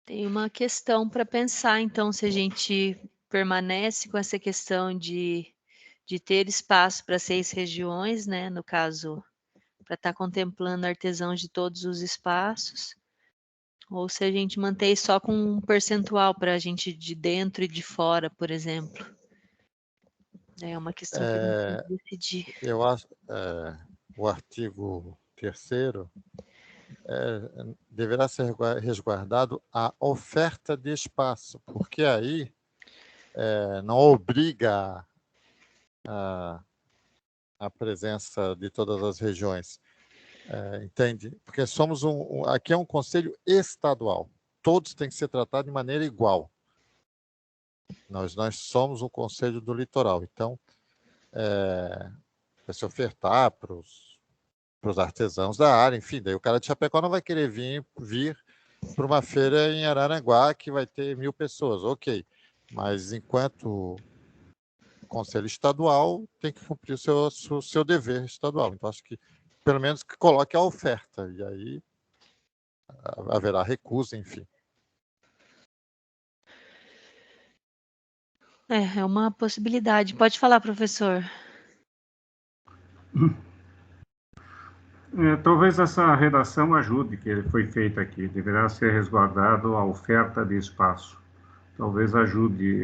tem uma questão para pensar, então, se a gente permanece com essa questão de ter espaço para 6 regiões, né, no caso, para estar contemplando artesãos de todos os espaços, ou se a gente mantém só com um percentual para a gente de dentro e de fora, por exemplo. É uma questão que a gente tem que decidir. Eu acho o artigo 3º deverá ser resguardado a oferta de espaço, porque aí não obriga a presença de todas as regiões, entende? Porque somos aqui é um conselho estadual, todos têm que ser tratados de maneira igual. Nós somos um conselho do litoral, então vai se ofertar para os artesãos da área, enfim, daí o cara de Chapecó não vai querer vir para uma feira em Araranguá que vai ter 1.000 pessoas, ok, mas enquanto conselho estadual tem que cumprir o seu dever estadual, então acho que pelo menos que coloque a oferta, e aí haverá recusa, enfim. É uma possibilidade. Pode falar, professor. Talvez essa redação ajude, que foi feita aqui. Deverá ser resguardado a oferta de espaço. Talvez ajude.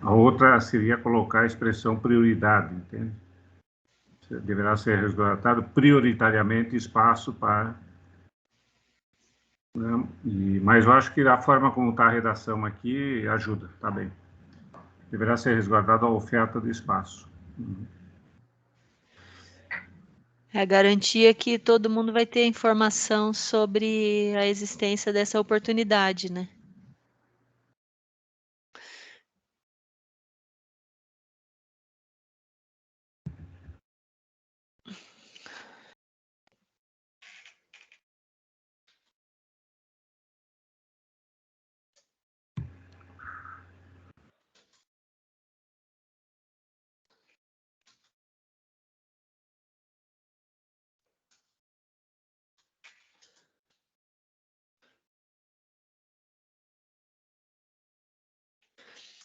A outra seria colocar a expressão prioridade, entende? Deverá ser resguardado prioritariamente espaço para... Né? Mas eu acho que a forma como está a redação aqui ajuda, tá bem. Deverá ser resguardado a oferta de espaço. É a garantia que todo mundo vai ter informação sobre a existência dessa oportunidade, né?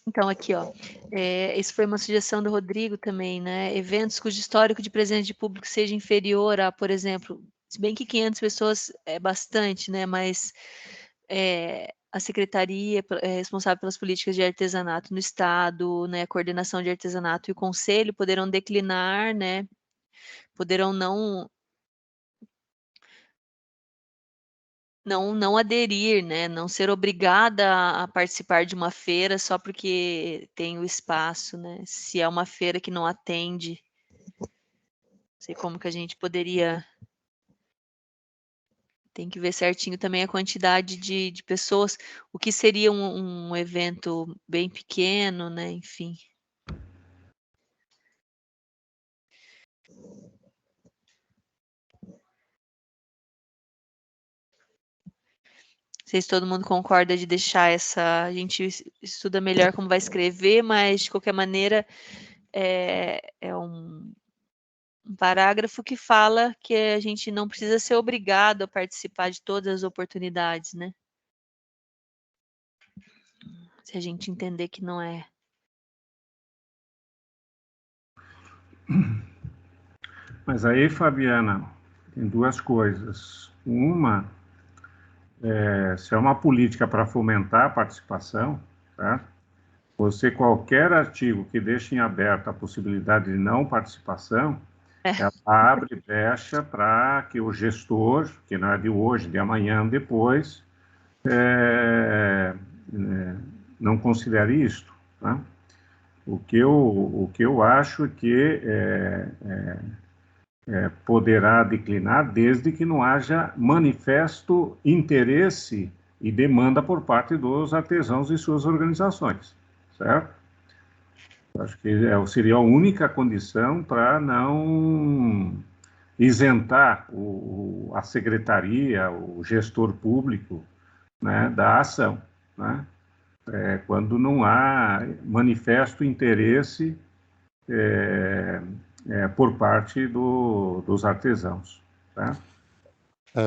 Então, aqui, ó, isso foi uma sugestão do Rodrigo também, né? Eventos cujo histórico de presença de público seja inferior a, por exemplo, se bem que 500 pessoas é bastante, né? Mas a secretaria é responsável pelas políticas de artesanato no estado, né? A coordenação de artesanato e o conselho poderão declinar, né? Poderão não aderir, né? Não ser obrigada a participar de uma feira só porque tem o espaço, né? Se é uma feira que não atende, não sei como que a gente poderia... Tem que ver certinho também a quantidade de pessoas, o que seria um evento bem pequeno, né? Enfim. Não sei se todo mundo concorda de deixar a gente estuda melhor como vai escrever, mas de qualquer maneira é um parágrafo que fala que a gente não precisa ser obrigado a participar de todas as oportunidades, né? Se a gente entender que não é. Mas aí, Fabiana, tem duas coisas. Uma, se é uma política para fomentar a participação, tá? Você, qualquer artigo que deixe em aberto a possibilidade de não participação, ela abre brecha para que o gestor, que não é de hoje, de amanhã, depois, não considere isto. Tá? O que eu acho que poderá declinar desde que não haja manifesto interesse e demanda por parte dos artesãos e suas organizações, certo? Acho que seria a única condição para não isentar a secretaria, o gestor público, né, da ação, né? Quando não há manifesto interesse por parte dos artesãos. Tá?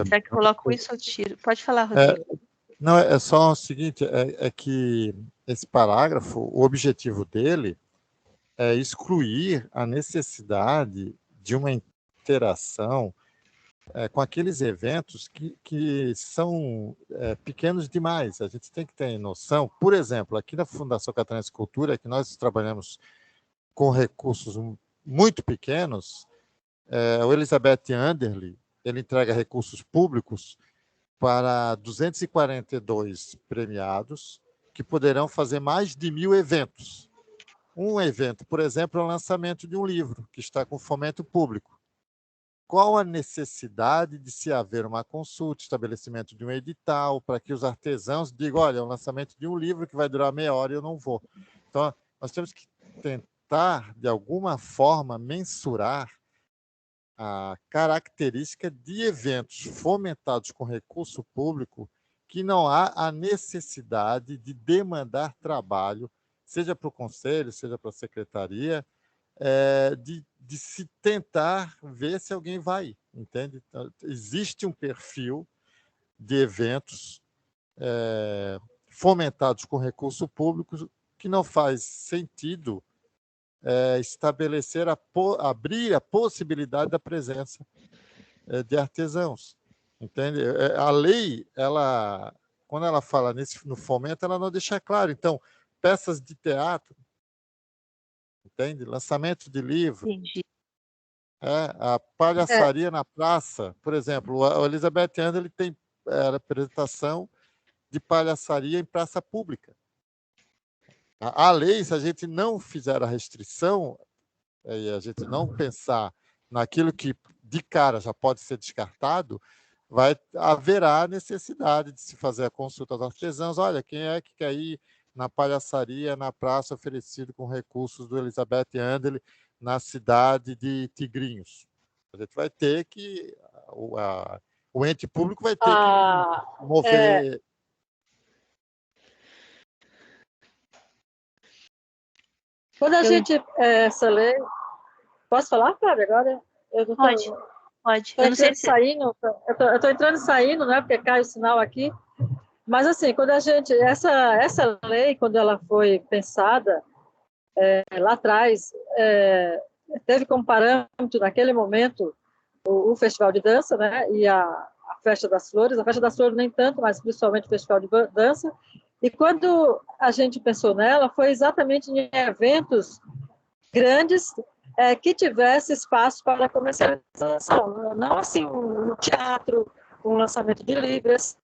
Será que coloco isso ou tiro? Pode falar, Rodrigo. Não, é só o seguinte, é que esse parágrafo, o objetivo dele é excluir a necessidade de uma interação com aqueles eventos que são pequenos demais. A gente tem que ter noção. Por exemplo, aqui na Fundação Catarinense de Cultura, que nós trabalhamos com recursos muito pequenos, o Elizabeth Anderle, ele entrega recursos públicos para 242 premiados que poderão fazer mais de 1.000 eventos. Um evento, por exemplo, é o lançamento de um livro que está com fomento público. Qual a necessidade de se haver uma consulta, estabelecimento de um edital, para que os artesãos digam, olha, é o lançamento de um livro que vai durar meia hora e eu não vou. Então, nós temos que tentar, de alguma forma, mensurar a característica de eventos fomentados com recurso público que não há a necessidade de demandar trabalho, seja para o conselho, seja para a secretaria, de se tentar ver se alguém vai, entende? Então, existe um perfil de eventos fomentados com recurso público que não faz sentido estabelecer, abrir a possibilidade da presença de artesãos, entende? A lei, quando ela fala no fomento, ela não deixa claro. Então, peças de teatro, entende? Lançamento de livro, a palhaçaria na praça, por exemplo, o Elizabeth Anderle tem representação de palhaçaria em praça pública. A lei, se a gente não fizer a restrição, e a gente não pensar naquilo que de cara já pode ser descartado, haverá necessidade de se fazer a consulta aos artesãos. Olha, quem é que quer ir na palhaçaria, na praça, oferecido com recursos do Elizabeth Anderle, na cidade de Tigrinhos? A gente vai ter que... O ente público vai ter que mover... Quando a gente... essa lei... Posso falar, Flávia, agora? Pode. Eu não sei se... Eu estou entrando e saindo, né, porque cai o sinal aqui. Mas, assim, quando a gente... Essa lei, quando ela foi pensada, lá atrás, teve como parâmetro, naquele momento, o Festival de Dança, né, e a Festa das Flores. A Festa das Flores nem tanto, mas principalmente o Festival de Dança. E quando a gente pensou nela, foi exatamente em eventos grandes que tivesse espaço para comercialização. Não assim um teatro, um lançamento de livros.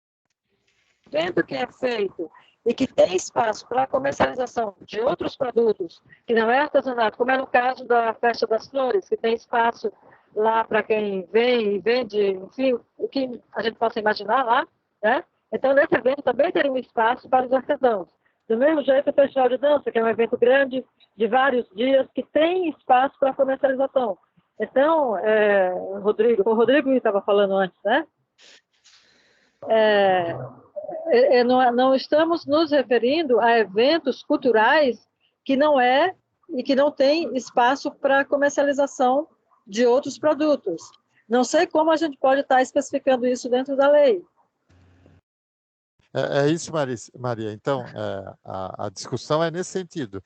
Evento que é feito e que tem espaço para comercialização de outros produtos, que não é artesanato, como é no caso da Festa das Flores, que tem espaço lá para quem vem e vende, enfim, o que a gente possa imaginar lá, né? Então, nesse evento também teria um espaço para os artesãos. Do mesmo jeito, o Festival de Dança, que é um evento grande, de vários dias, que tem espaço para comercialização. Então, o Rodrigo estava falando antes, né? Não estamos nos referindo a eventos culturais que não e que não tem espaço para comercialização de outros produtos. Não sei como a gente pode estar especificando isso dentro da lei. É isso, Maria. Então, a discussão é nesse sentido.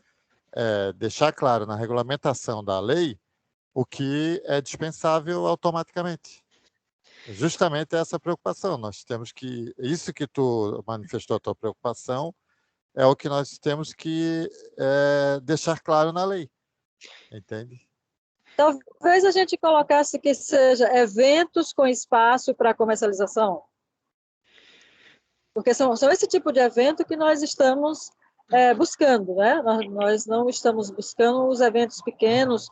Deixar claro na regulamentação da lei o que é dispensável automaticamente. Justamente essa preocupação. Nós temos que... Isso que tu manifestou a tua preocupação é o que nós temos que deixar claro na lei. Entende? Talvez a gente colocasse que seja eventos com espaço para comercialização. Porque são esse tipo de evento que nós estamos buscando, né? Nós não estamos buscando os eventos pequenos,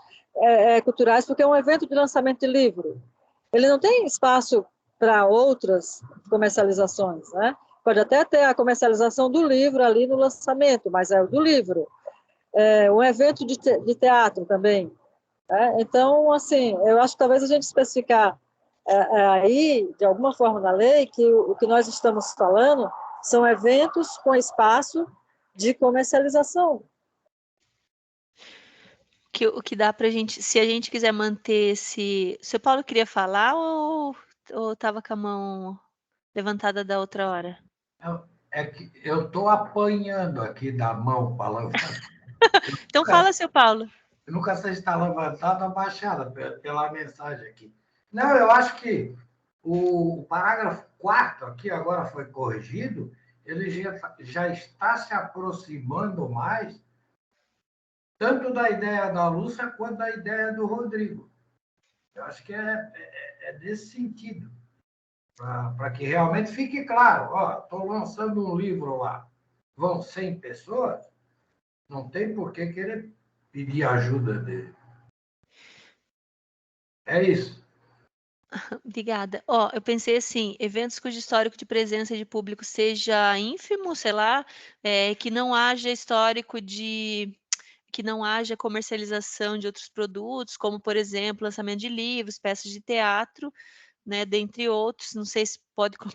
culturais, porque é um evento de lançamento de livro. Ele não tem espaço para outras comercializações, né? Pode até ter a comercialização do livro ali no lançamento, mas é o do livro. Um evento de teatro também. Então, assim, eu acho que talvez a gente especificar aí, de alguma forma na lei, que o que nós estamos falando são eventos com espaço de comercialização. O que dá para a gente, se a gente quiser manter esse... O seu Paulo queria falar ou estava com a mão levantada da outra hora? É que eu estou apanhando aqui da mão para levantar. Então fala, seu Paulo. Eu nunca sei se está levantada ou abaixada pela mensagem aqui. Não, eu acho que o parágrafo 4 aqui agora foi corrigido, ele já está se aproximando mais tanto da ideia da Lúcia quanto da ideia do Rodrigo. Eu acho que é nesse sentido, para que realmente fique claro. Estou lançando um livro lá, vão 100 pessoas, não tem por que querer pedir ajuda dele. É isso. Obrigada. Eu pensei assim, eventos cujo histórico de presença de público seja ínfimo, sei lá, que não haja histórico que não haja comercialização de outros produtos, como, por exemplo, lançamento de livros, peças de teatro, né, dentre outros, não sei se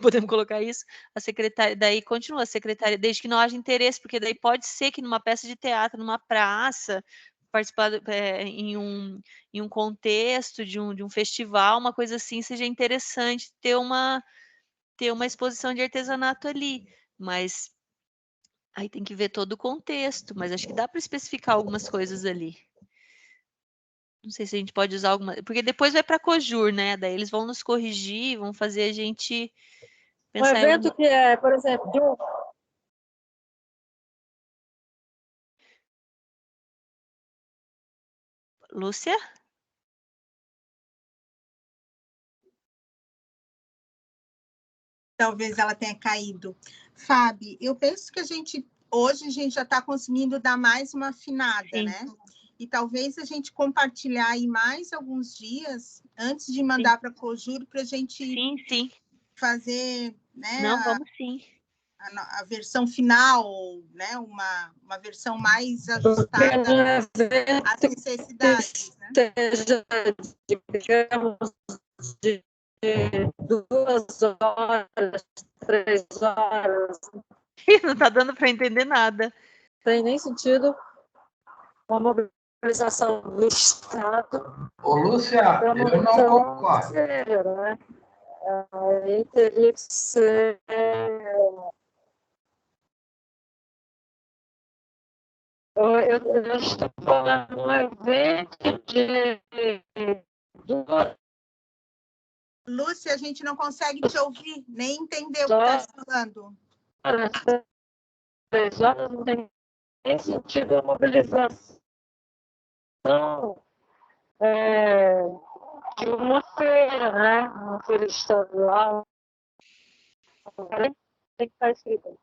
podemos colocar isso, a secretária, daí continua a secretária, desde que não haja interesse, porque daí pode ser que numa peça de teatro, numa praça, participar em um contexto de um festival, uma coisa assim, seja interessante ter uma exposição de artesanato ali, mas aí tem que ver todo o contexto, mas acho que dá para especificar algumas coisas ali. Não sei se a gente pode usar alguma, porque depois vai para a Cojur, né? Daí eles vão nos corrigir, vão fazer a gente pensar um evento que é, por exemplo, Lúcia? Talvez ela tenha caído. Fábio, eu penso que hoje a gente já está conseguindo dar mais uma afinada, Sim. né? E talvez a gente compartilhar aí mais alguns dias antes de mandar para a Cojur para a gente fazer, né? Não, vamos sim. A versão final, né? Uma versão mais ajustada às necessidades, né? Seja, digamos, de 2 horas, 3 horas. Não está dando para entender nada. Não tem nem sentido uma mobilização do Estado. Ô, Lúcia, eu não concordo. Né? Aí teria que ser... Eu estou falando um evento de... Lúcia, a gente não consegue te ouvir, nem entender o que está falando. 3 horas não tem nem sentido a mobilização de uma feira, né? Uma feira estadual. Tem que estar escrito.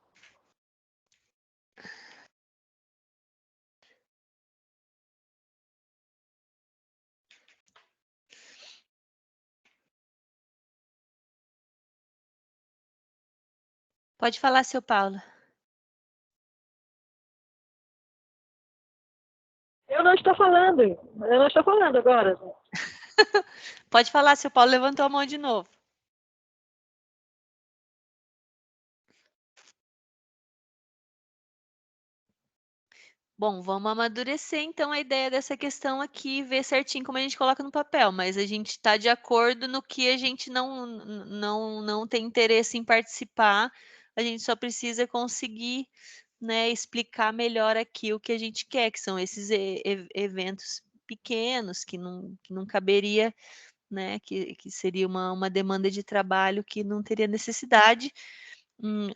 Pode falar, seu Paulo. Eu não estou falando agora. Pode falar, seu Paulo levantou a mão de novo. Bom, vamos amadurecer então a ideia dessa questão aqui, ver certinho como a gente coloca no papel, mas a gente está de acordo no que a gente não tem interesse em participar, a gente só precisa conseguir, né, explicar melhor aqui o que a gente quer, que são esses eventos pequenos, que não caberia, né, que seria uma demanda de trabalho que não teria necessidade,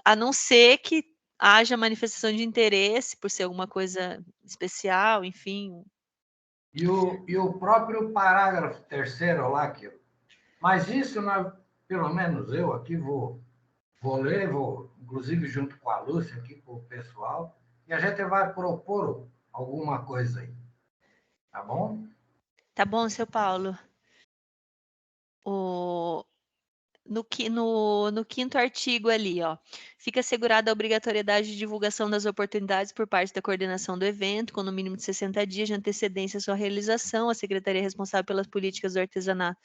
a não ser que haja manifestação de interesse por ser alguma coisa especial, enfim. E o próprio parágrafo 3º lá, mas isso, pelo menos eu aqui vou ler, inclusive junto com a Lúcia, aqui com o pessoal, e a gente vai propor alguma coisa aí. Tá bom? Tá bom, seu Paulo. No 5º artigo ali, fica assegurada a obrigatoriedade de divulgação das oportunidades por parte da coordenação do evento, com no mínimo de 60 dias de antecedência à sua realização, a secretaria responsável pelas políticas do artesanato,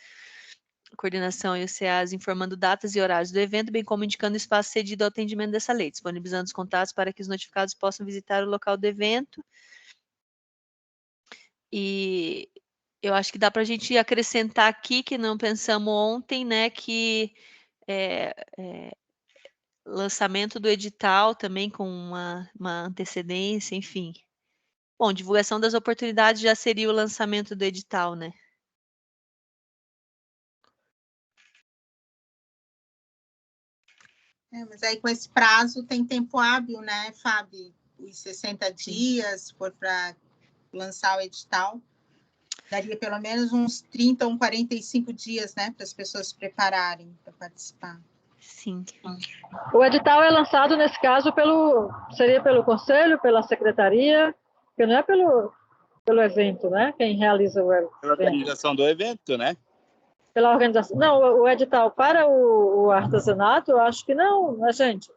coordenação e o SEAS informando datas e horários do evento, bem como indicando o espaço cedido ao atendimento dessa lei, disponibilizando os contatos para que os notificados possam visitar o local do evento. E eu acho que dá para a gente acrescentar aqui, que não pensamos ontem, né, que lançamento do edital também com uma antecedência, enfim. Bom, divulgação das oportunidades já seria o lançamento do edital, né? Mas aí com esse prazo tem tempo hábil, né, Fábio? Os 60 dias, se for para lançar o edital. Daria pelo menos uns 30 ou 45 dias, né, para as pessoas se prepararem para participar. Sim. O edital é lançado, nesse caso, seria pelo conselho, pela secretaria, porque não é pelo evento, né? Quem realiza o evento. Pela organização do evento, né? Pela organização. Não, o edital para o artesanato, eu acho que não, né, gente?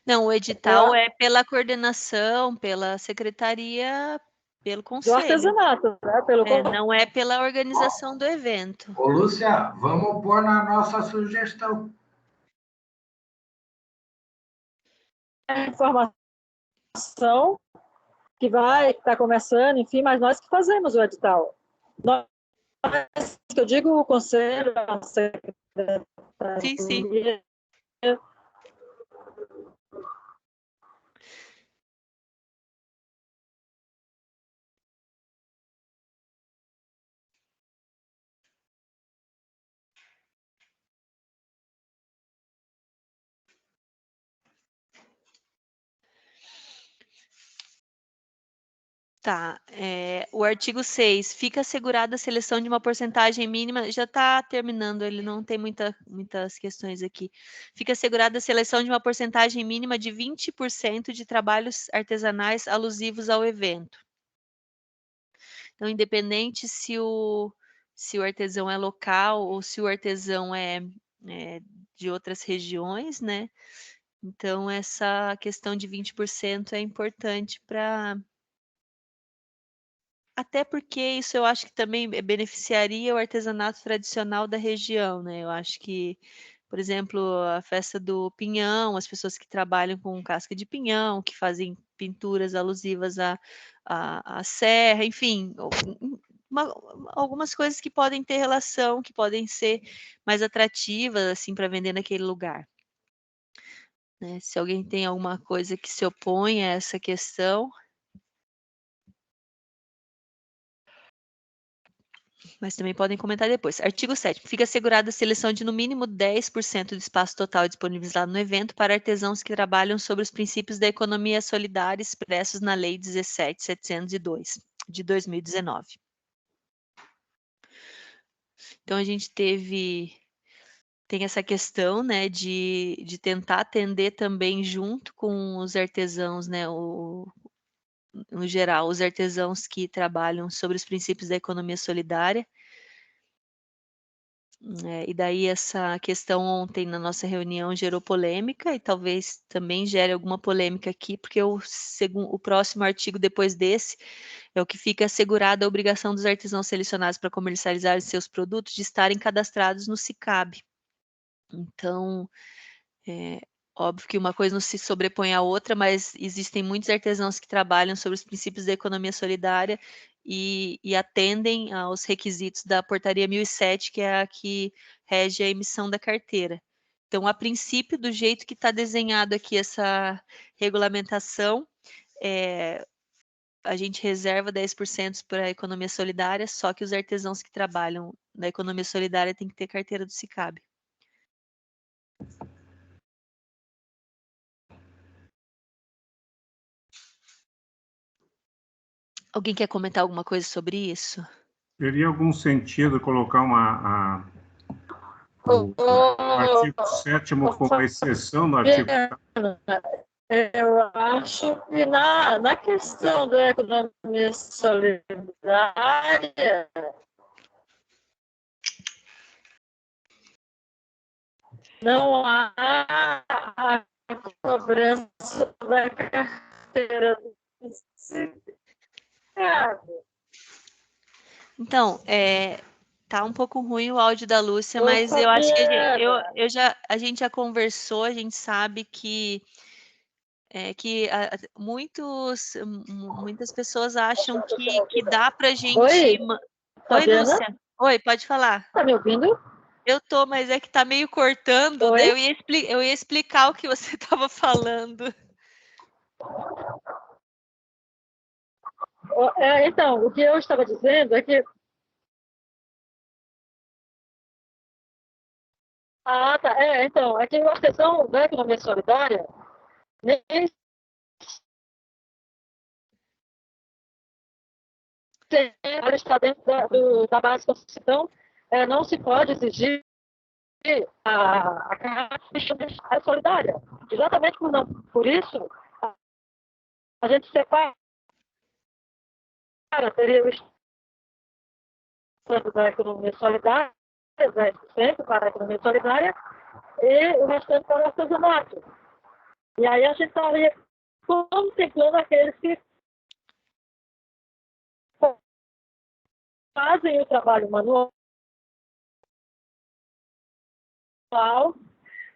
Não, o edital é pela coordenação, pela secretaria, pelo conselho. Do artesanato, né? Não é pela organização do evento. Ô, Lúcia, vamos pôr na nossa sugestão. A informação que está começando, enfim, mas nós que fazemos o edital. Nós, que eu digo, o conselho, a secretaria. Sim, sim. Tá, o artigo 6, fica assegurada a seleção de uma porcentagem mínima, já está terminando, ele não tem muitas questões aqui. Fica assegurada a seleção de uma porcentagem mínima de 20% de trabalhos artesanais alusivos ao evento. Então, independente se o artesão é local ou se o artesão é de outras regiões, né? Então, essa questão de 20% é importante para... Até porque isso eu acho que também beneficiaria o artesanato tradicional da região, né? Eu acho que, por exemplo, a festa do pinhão, as pessoas que trabalham com casca de pinhão, que fazem pinturas alusivas à serra, enfim, algumas coisas que podem ter relação, que podem ser mais atrativas, assim, para vender naquele lugar. Né? Se alguém tem alguma coisa que se opõe a essa questão... Mas também podem comentar depois. Artigo 7º. Fica assegurada a seleção de no mínimo 10% do espaço total disponibilizado no evento para artesãos que trabalham sobre os princípios da economia solidária expressos na Lei 17.702, de 2019. Então, a gente tem essa questão, né, de tentar atender também junto com os artesãos, né, no geral, os artesãos que trabalham sobre os princípios da economia solidária. E daí essa questão ontem na nossa reunião gerou polêmica e talvez também gere alguma polêmica aqui, porque o próximo artigo depois desse é o que fica assegurada a obrigação dos artesãos selecionados para comercializar seus produtos de estarem cadastrados no SICAB. Então, óbvio que uma coisa não se sobrepõe à outra, mas existem muitos artesãos que trabalham sobre os princípios da economia solidária e atendem aos requisitos da portaria 1007, que é a que rege a emissão da carteira. Então, a princípio, do jeito que está desenhado aqui essa regulamentação, a gente reserva 10% para a economia solidária, só que os artesãos que trabalham na economia solidária têm que ter carteira do SICAB. Alguém quer comentar alguma coisa sobre isso? Teria algum sentido colocar o artigo 7º como exceção do artigo... Eu acho que na questão da economia solidária, não há a cobrança da carteira do SICAB. Então, tá um pouco ruim o áudio da Lúcia, mas eu acho que a gente já conversou, a gente sabe que muitas pessoas acham que dá para a gente... Oi, Oi, Lúcia. Oi, pode falar. Tá me ouvindo? Eu tô, mas é que tá meio cortando, daí eu ia explicar o que você estava falando. Então, o que eu estava dizendo é que... Ah, tá. Então, é que o artesão da economia solidária nem ela está dentro da base da Constituição, não se pode exigir a característica solidária. Exatamente por isso, a gente separa, teria o Estado da economia solidária, 10% para a economia solidária, e o restante para o artesanato. E aí a gente estaria contemplando aqueles que fazem o trabalho manual,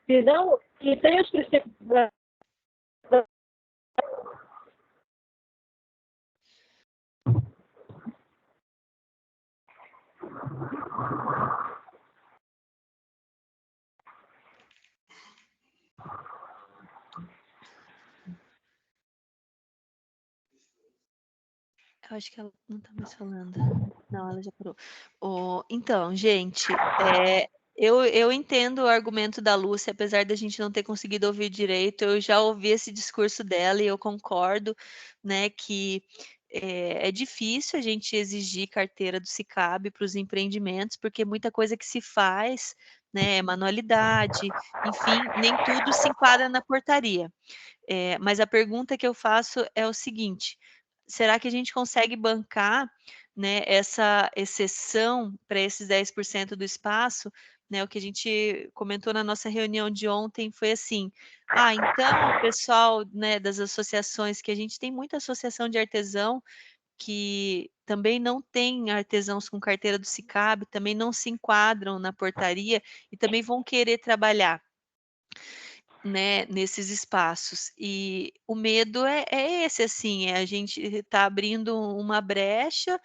que tem os princípios Eu acho que ela não está mais falando. Não, ela já parou. Então, gente, eu entendo o argumento da Lúcia, apesar da gente não ter conseguido ouvir direito, eu já ouvi esse discurso dela e eu concordo, né, que é difícil a gente exigir carteira do SICAB para os empreendimentos, porque muita coisa que se faz, né, manualidade, enfim, nem tudo se enquadra na portaria. Mas a pergunta que eu faço é o seguinte: será que a gente consegue bancar, né, essa exceção para esses 10% do espaço? Né, o que a gente comentou na nossa reunião de ontem foi assim: então o pessoal, né, das associações, que a gente tem muita associação de artesão que também não tem artesãos com carteira do SICAB, também não se enquadram na portaria e também vão querer trabalhar, né, nesses espaços. E o medo é esse, assim, a gente está abrindo uma brecha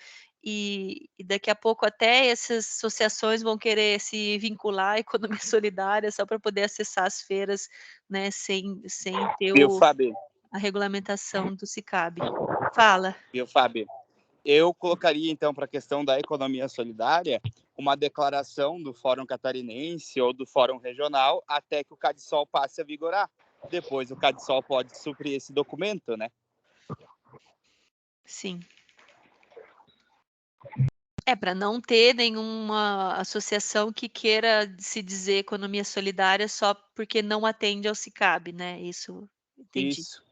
e daqui a pouco até essas associações vão querer se vincular à economia solidária só para poder acessar as feiras, né, sem ter a regulamentação do SICAB. Fala. Fábio? Eu colocaria, então, para a questão da economia solidária, uma declaração do Fórum Catarinense ou do Fórum Regional até que o CADSOL passe a vigorar. Depois o CADSOL pode suprir esse documento, né? Sim. Para não ter nenhuma associação que queira se dizer economia solidária só porque não atende ao SICAB, né? Isso, entendi. Isso.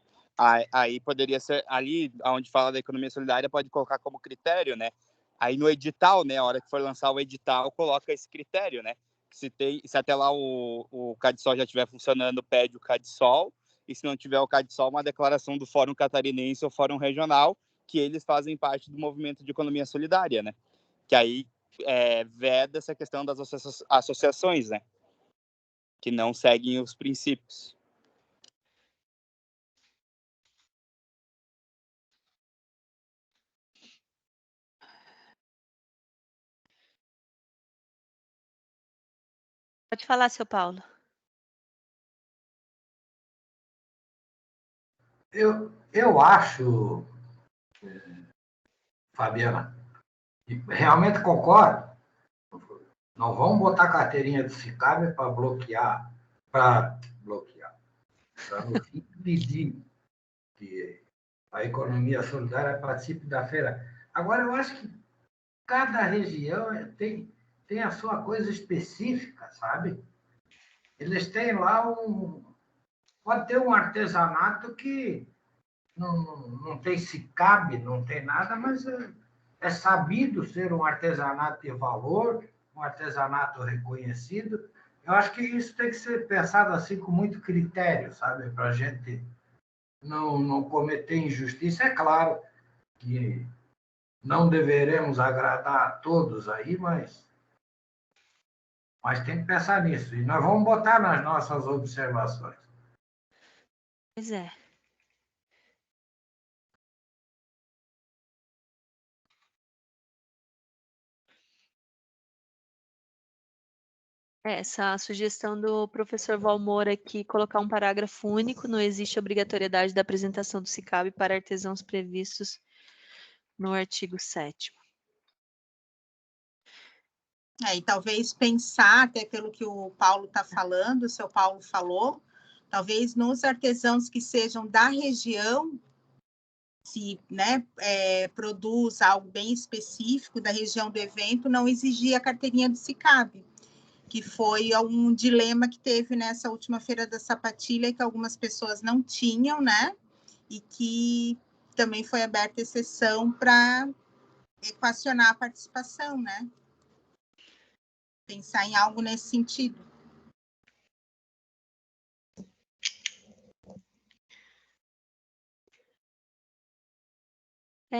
Aí poderia ser, ali onde fala da economia solidária, pode colocar como critério, né? Aí no edital, né, a hora que for lançar o edital, coloca esse critério, né? Se até lá o CADSOL já estiver funcionando, pede o CADSOL, e se não tiver o CADSOL, uma declaração do Fórum Catarinense ou Fórum Regional, que eles fazem parte do movimento de economia solidária, né? Que aí veda essa questão das associações, né? Que não seguem os princípios. Pode falar, seu Paulo. Eu acho, Fabiana, e realmente concordo. Não vamos botar carteirinha do SICAB para nos impedir que a economia solidária participe da feira. Agora, eu acho que cada região tem a sua coisa específica, sabe? Eles têm lá pode ter um artesanato que não tem SICAB, não tem nada, mas é sabido ser um artesanato de valor, um artesanato reconhecido. Eu acho que isso tem que ser pensado assim com muito critério, sabe? Para a gente não cometer injustiça. É claro que não deveremos agradar a todos aí, mas tem que pensar nisso. E nós vamos botar nas nossas observações. Pois é. Essa sugestão do professor Valmor aqui, colocar um parágrafo único, não existe obrigatoriedade da apresentação do SICAB para artesãos previstos no artigo 7º. E talvez pensar, até pelo que o Paulo está falando, o seu Paulo falou, talvez nos artesãos que sejam da região, né, produz algo bem específico da região do evento, não exigia a carteirinha do SICAB, que foi um dilema que teve nessa última Feira da Sapatilha, que algumas pessoas não tinham, né? E que também foi aberta exceção para equacionar a participação, né? Pensar em algo nesse sentido.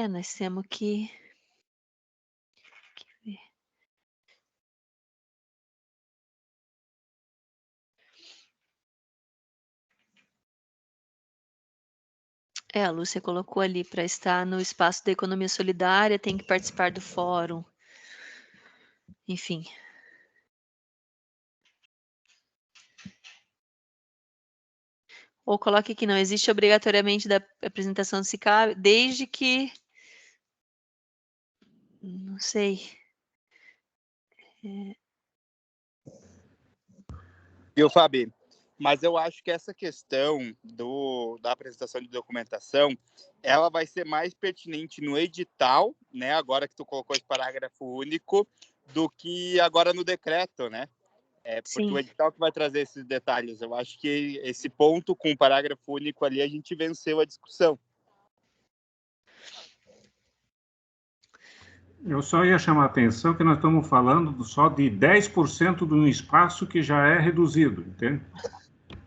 Nós temos que ver. A Lúcia colocou ali, para estar no espaço da economia solidária, tem que participar do fórum. Enfim. Ou coloque aqui, não existe obrigatoriamente da apresentação do SICAB, desde que... Não sei. Viu, Fabi? Mas eu acho que essa questão da apresentação de documentação, ela vai ser mais pertinente no edital, né? Agora que tu colocou esse parágrafo único, do que agora no decreto, né? Porque Sim. o edital que vai trazer esses detalhes. Eu acho que esse ponto com o parágrafo único ali, a gente venceu a discussão. Eu só ia chamar a atenção que nós estamos falando só de 10% de um espaço que já é reduzido, entende?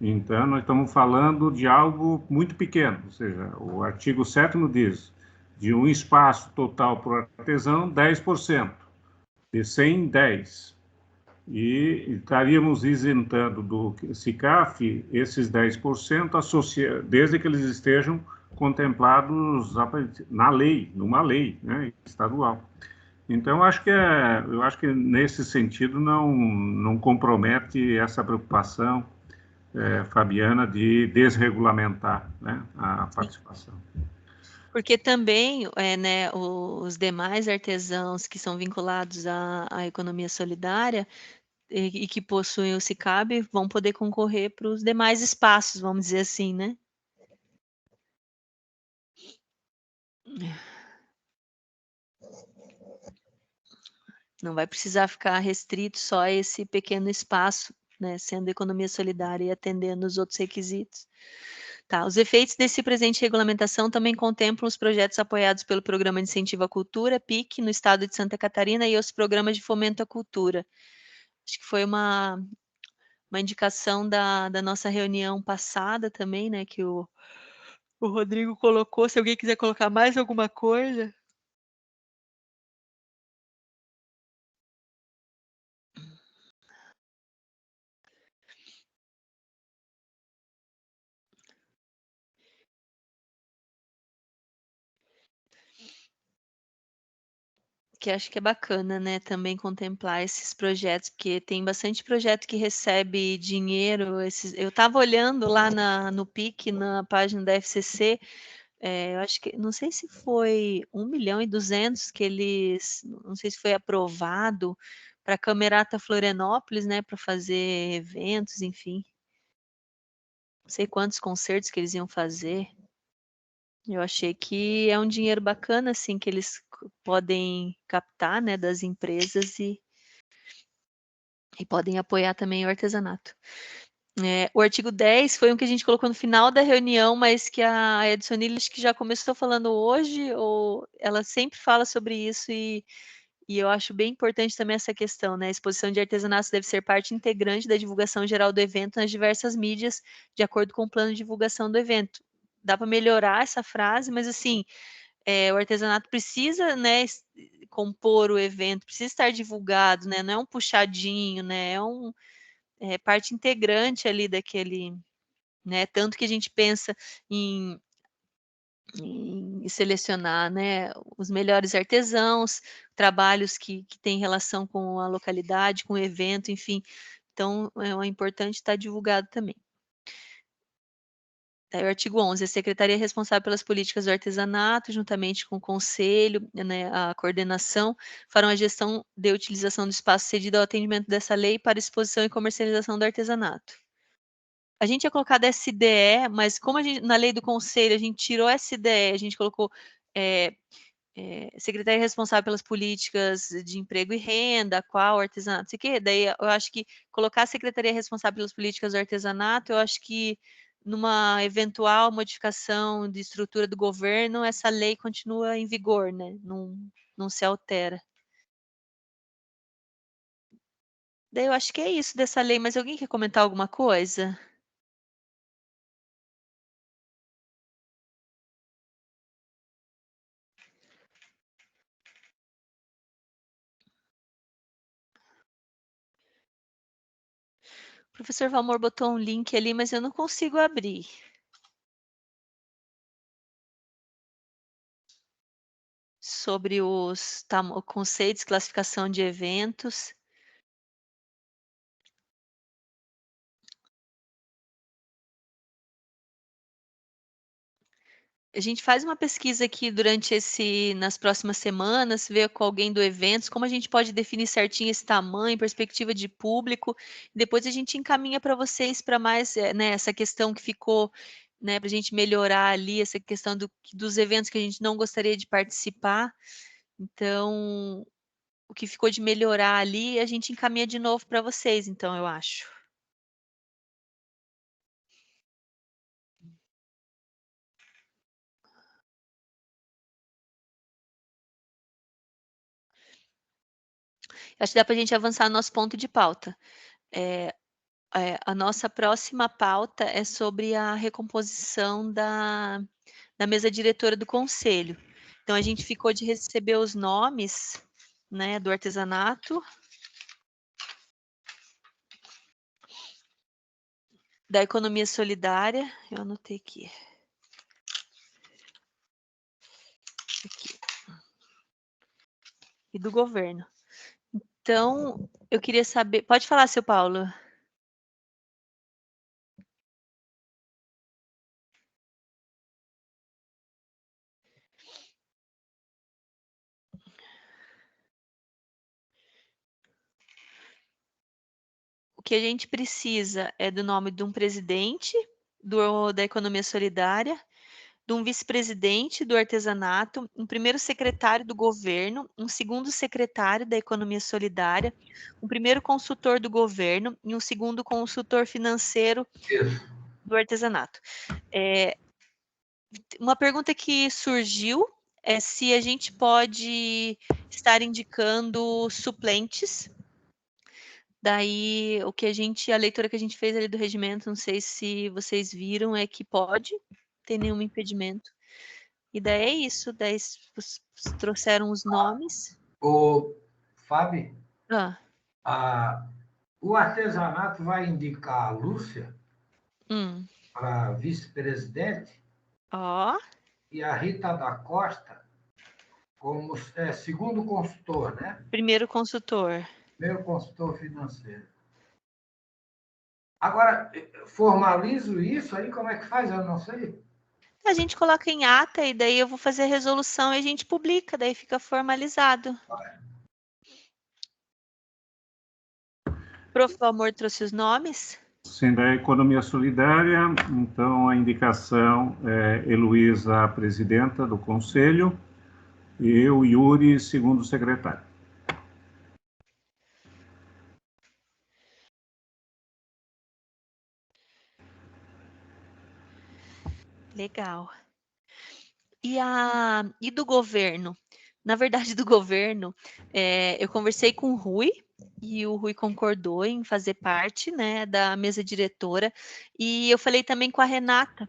Então, nós estamos falando de algo muito pequeno, ou seja, o artigo 7º diz, de um espaço total por artesão, 10%, de 100, 10%. E estaríamos isentando do SICAF esses 10%, desde que eles estejam contemplados na lei, numa lei, né, estadual. Então, eu acho que nesse sentido não compromete essa preocupação, Fabiana, de desregulamentar, né, a participação. Porque também, né, os demais artesãos que são vinculados à economia solidária e que possuem o SICAB vão poder concorrer para os demais espaços, vamos dizer assim, né? Não vai precisar ficar restrito só a esse pequeno espaço, né, sendo economia solidária e atendendo os outros requisitos. Tá, os efeitos desse presente regulamentação também contemplam os projetos apoiados pelo Programa de Incentivo à Cultura, PIC, no estado de Santa Catarina, e os programas de fomento à cultura. Acho que foi uma indicação da nossa reunião passada também, né, que o Rodrigo colocou. Se alguém quiser colocar mais alguma coisa... Que acho que é bacana, né, também contemplar esses projetos, porque tem bastante projeto que recebe dinheiro. Eu estava olhando lá no PIC, na página da FCC, eu acho que, não sei se foi 1.200.000 que eles, não sei se foi aprovado para a Camerata Florianópolis, né, para fazer eventos, enfim. Não sei quantos concertos que eles iam fazer. Eu achei que é um dinheiro bacana, assim, que eles podem captar, né, das empresas e podem apoiar também o artesanato. O artigo 10 foi um que a gente colocou no final da reunião, mas que a Edsonile acho que já começou falando hoje, ou ela sempre fala sobre isso, e eu acho bem importante também essa questão, né? A exposição de artesanatos deve ser parte integrante da divulgação geral do evento nas diversas mídias, de acordo com o plano de divulgação do evento. Dá para melhorar essa frase, mas assim, o artesanato precisa, né, compor o evento, precisa estar divulgado, né? Não é um puxadinho, né? É parte integrante ali daquele, né? Tanto que a gente pensa em selecionar, né, os melhores artesãos, trabalhos que têm relação com a localidade, com o evento, enfim. Então, é importante estar divulgado também. Aí, o artigo 11, a secretaria responsável pelas políticas do artesanato, juntamente com o conselho, né, a coordenação, farão a gestão de utilização do espaço cedido ao atendimento dessa lei para exposição e comercialização do artesanato. A gente tinha colocado SDE, mas como na lei do conselho a gente tirou SDE, a gente colocou secretaria responsável pelas políticas de emprego e renda, qual artesanato, não sei o quê. Daí eu acho que colocar a secretaria responsável pelas políticas do artesanato, eu acho que numa eventual modificação de estrutura do governo, essa lei continua em vigor, né? Não se altera. Daí eu acho que é isso dessa lei, mas alguém quer comentar alguma coisa? O professor Valmor botou um link ali, mas eu não consigo abrir. Sobre os conceitos, classificação de eventos. A gente faz uma pesquisa aqui nas próximas semanas, vê com alguém do eventos, como a gente pode definir certinho esse tamanho, perspectiva de público, e depois a gente encaminha para vocês para mais, né, essa questão que ficou, né, para a gente melhorar ali, essa questão dos eventos que a gente não gostaria de participar. Então, o que ficou de melhorar ali, a gente encaminha de novo para vocês, então, eu acho. Acho que dá para a gente avançar no nosso ponto de pauta. A nossa próxima pauta é sobre a recomposição da mesa diretora do conselho. Então, a gente ficou de receber os nomes, né, do artesanato, da economia solidária, eu anotei aqui. E do governo. Então, eu queria saber... Pode falar, seu Paulo. O que a gente precisa é do nome de um presidente da economia solidária, de um vice-presidente do artesanato, um primeiro secretário do governo, um segundo secretário da economia solidária, um primeiro consultor do governo e um segundo consultor financeiro do artesanato. Uma pergunta que surgiu é se a gente pode estar indicando suplentes. Daí, a leitura que a gente fez ali do regimento, não sei se vocês viram, é que pode, não tem nenhum impedimento. E daí é isso, daí trouxeram os nomes. Ô, Fábio, o artesanato vai indicar a Lúcia para vice-presidente e a Rita da Costa como segundo consultor, né? Primeiro consultor. Primeiro consultor financeiro. Agora, formalizo isso aí, como é que faz? Eu não sei. A gente coloca em ata e daí eu vou fazer a resolução e a gente publica, daí fica formalizado. Prof. Valmor trouxe os nomes? Sim, da economia solidária, então a indicação é Heloísa, presidenta do conselho, e eu, Yuri, segundo secretário. Legal. E do governo? Na verdade, do governo, eu conversei com o Rui, e o Rui concordou em fazer parte, né, da mesa diretora, e eu falei também com a Renata,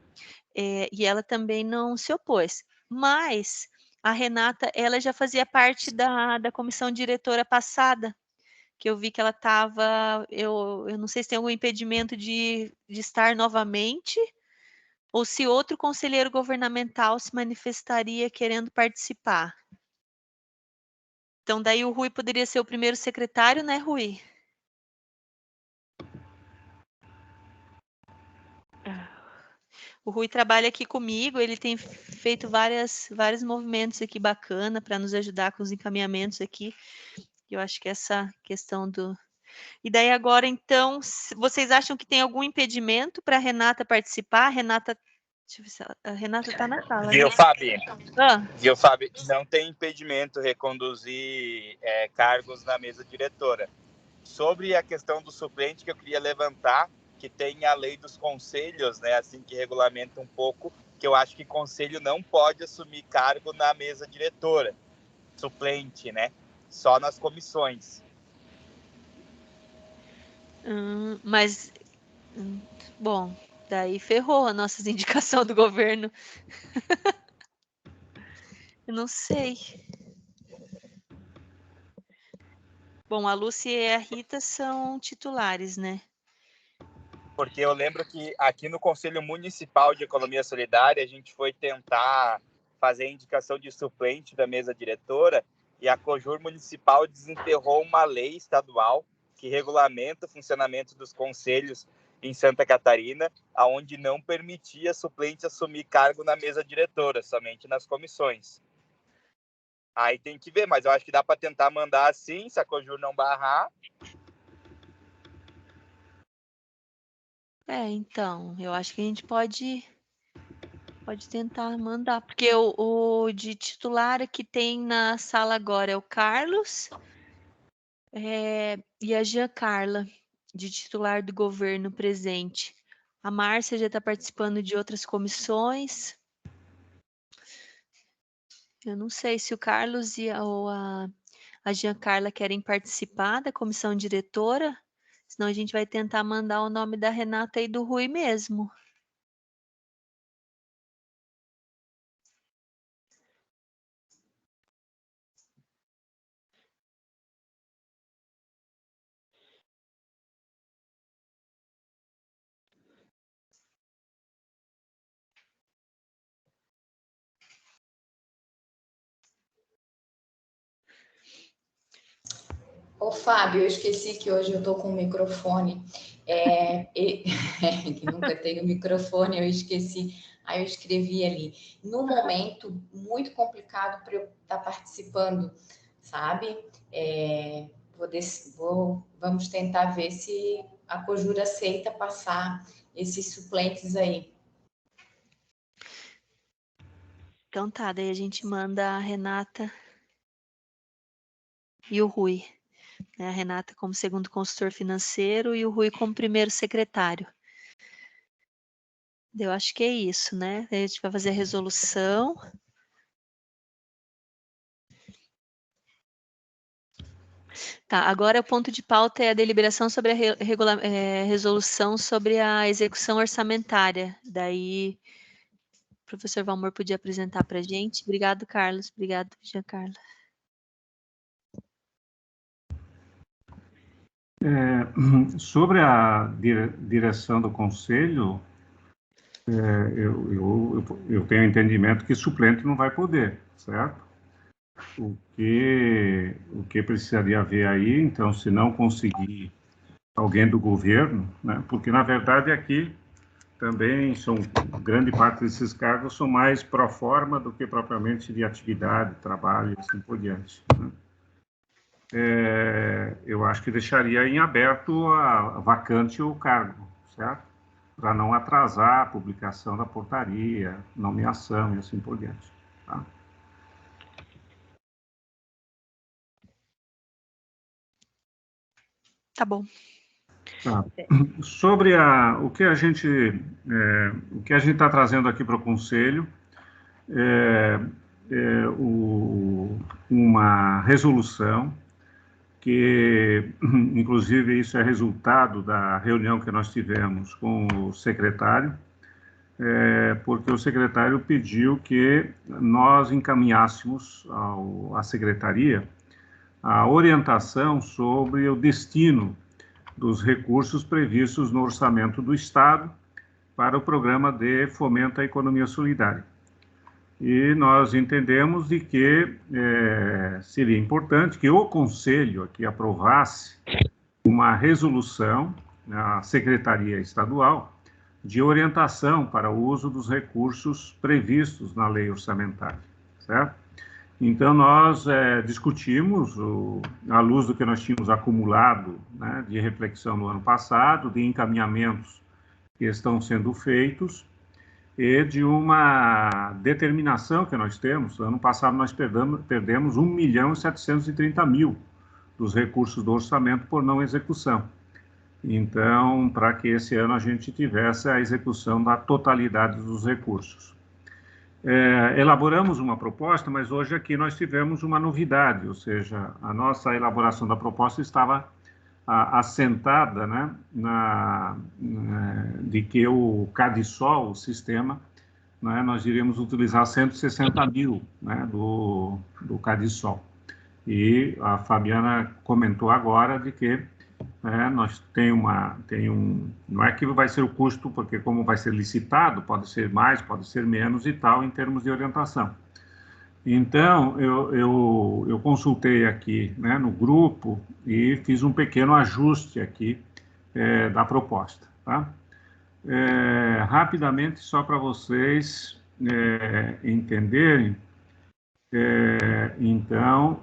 e ela também não se opôs. Mas a Renata, ela já fazia parte da comissão diretora passada, que eu vi que ela estava... Eu não sei se tem algum impedimento de estar novamente, ou se outro conselheiro governamental se manifestaria querendo participar. Então, daí o Rui poderia ser o primeiro secretário, né, Rui? O Rui trabalha aqui comigo, ele tem feito vários movimentos aqui bacana para nos ajudar com os encaminhamentos aqui. Eu acho que essa questão E daí agora, então, vocês acham que tem algum impedimento para a Renata participar? Renata, deixa eu ver se a Renata está na sala. Viu, né? Fabi? Ah. Viu, Fabi? Não tem impedimento reconduzir cargos na mesa diretora. Sobre a questão do suplente, que eu queria levantar, que tem a lei dos conselhos, né, assim, que regulamenta um pouco, que eu acho que conselho não pode assumir cargo na mesa diretora, suplente, né, só nas comissões. Mas, bom, daí ferrou a nossa indicação do governo. Eu não sei. Bom, a Lúcia e a Rita são titulares, né? Porque eu lembro que aqui no Conselho Municipal de Economia Solidária, a gente foi tentar fazer a indicação de suplente da mesa diretora e a Cojur Municipal desenterrou uma lei estadual que regulamenta o funcionamento dos conselhos em Santa Catarina, aonde não permitia suplente assumir cargo na mesa diretora, somente nas comissões. Aí tem que ver, mas eu acho que dá para tentar mandar assim, se a Cojur não barrar. Então, eu acho que a gente pode tentar mandar, porque o de titular que tem na sala agora é o Carlos e a Giancarla, de titular do governo presente. A Márcia já está participando de outras comissões. Eu não sei se o Carlos ou a Giancarla querem participar da comissão diretora, senão a gente vai tentar mandar o nome da Renata e do Rui mesmo. Ô, Fábio, eu esqueci que hoje eu estou com o microfone, que nunca tenho microfone, eu esqueci, aí eu escrevi ali. No momento, muito complicado para eu estar participando, sabe? Vamos tentar ver se a Cojur aceita passar esses suplentes aí. Então tá, daí a gente manda a Renata e o Rui. A Renata como segundo consultor financeiro e o Rui como primeiro secretário. Eu acho que é isso, né? A gente vai fazer a resolução. Tá, agora o ponto de pauta é a deliberação sobre a resolução sobre a execução orçamentária. Daí, o professor Valmor podia apresentar para a gente. Obrigado, Carlos. Obrigado, Giancarla. Sobre a direção do Conselho, eu tenho entendimento que suplente não vai poder, certo? O que precisaria haver aí, então, se não conseguir alguém do governo, né? Porque, na verdade, aqui também grande parte desses cargos são mais pro forma do que propriamente de atividade, trabalho e assim por diante, né? Eu acho que deixaria em aberto a vacante o cargo, certo? Para não atrasar a publicação da portaria, nomeação e assim por diante, tá? Tá bom. Tá. Sobre o que a gente está trazendo aqui para o Conselho, uma resolução que, inclusive, isso é resultado da reunião que nós tivemos com o secretário, porque o secretário pediu que nós encaminhássemos à secretaria a orientação sobre o destino dos recursos previstos no orçamento do Estado para o programa de fomento à economia solidária. E nós entendemos de que seria importante que o Conselho aqui aprovasse uma resolução na Secretaria Estadual de orientação para o uso dos recursos previstos na lei orçamentária, certo? Então, nós discutimos, à luz do que nós tínhamos acumulado, né, de reflexão no ano passado, de encaminhamentos que estão sendo feitos, e de uma determinação que nós temos. Ano passado nós perdemos 1.730.000 dos recursos do orçamento por não execução. Então, para que esse ano a gente tivesse a execução da totalidade dos recursos. Elaboramos uma proposta, mas hoje aqui nós tivemos uma novidade, ou seja, a nossa elaboração da proposta estava assentada, né, de que o CADSOL, o sistema, né, nós iríamos utilizar 160.000, né, do CADSOL. E a Fabiana comentou agora de que nós não é que vai ser o custo, porque como vai ser licitado, pode ser mais, pode ser menos e tal, em termos de orientação. Então, eu consultei aqui, né, no grupo e fiz um pequeno ajuste aqui da proposta, tá? Rapidamente, só para vocês entenderem, então,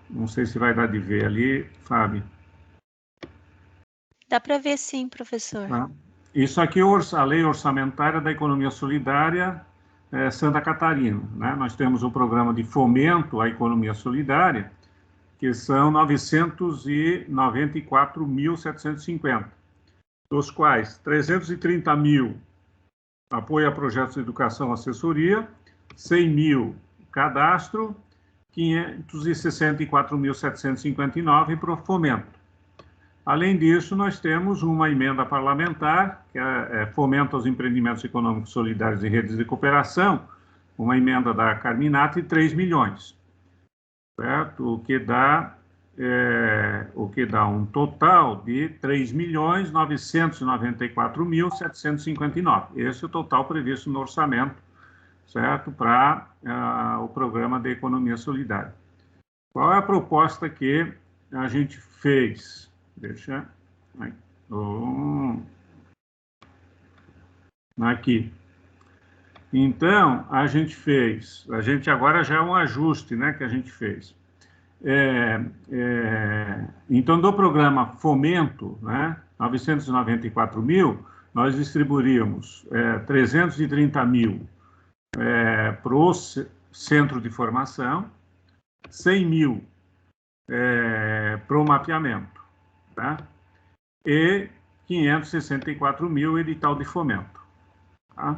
não sei se vai dar de ver ali, Fábio. Dá para ver sim, professor. Tá? Isso aqui é a Lei Orçamentária da Economia Solidária Santa Catarina, né? Nós temos o programa de fomento à economia solidária, que são 994.750, dos quais 330.000 apoio a projetos de educação e assessoria, 100.000 cadastro, 564.759 para o fomento. Além disso, nós temos uma emenda parlamentar, que é fomento aos empreendimentos econômicos solidários e redes de cooperação, uma emenda da Carminati, 3 milhões, certo? O que dá um total de 3.994.759. Esse é o total previsto no orçamento, certo? Para o programa de economia solidária. Qual é a proposta que a gente fez? Deixa aqui. Então, a gente agora já é um ajuste, né, que a gente fez. Então, do programa Fomento, né, 994.000, nós distribuiríamos 330.000 para o centro de formação, 100.000 para o mapeamento, tá? E 564.000 edital de fomento, tá?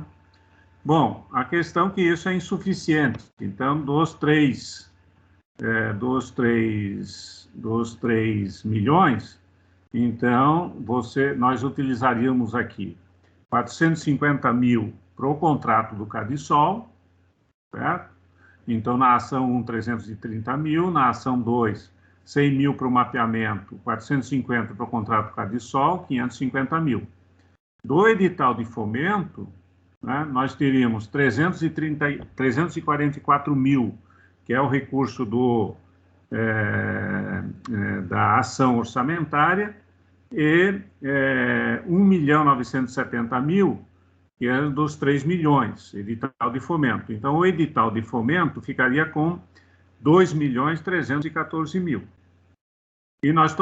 Bom, a questão é que isso é insuficiente. Então, dos 3 milhões, então, nós utilizaríamos aqui 450.000 para o contrato do CADSOL, certo? Então, na ação 1, 330.000, na ação 2, 100.000 para o mapeamento, 450 para o contrato CADSOL, 550.000. Do edital de fomento, né, nós teríamos 344.000, que é o recurso da ação orçamentária, e 1.970.000, que é dos 3 milhões, edital de fomento. Então, o edital de fomento ficaria com 2.314.000. E nós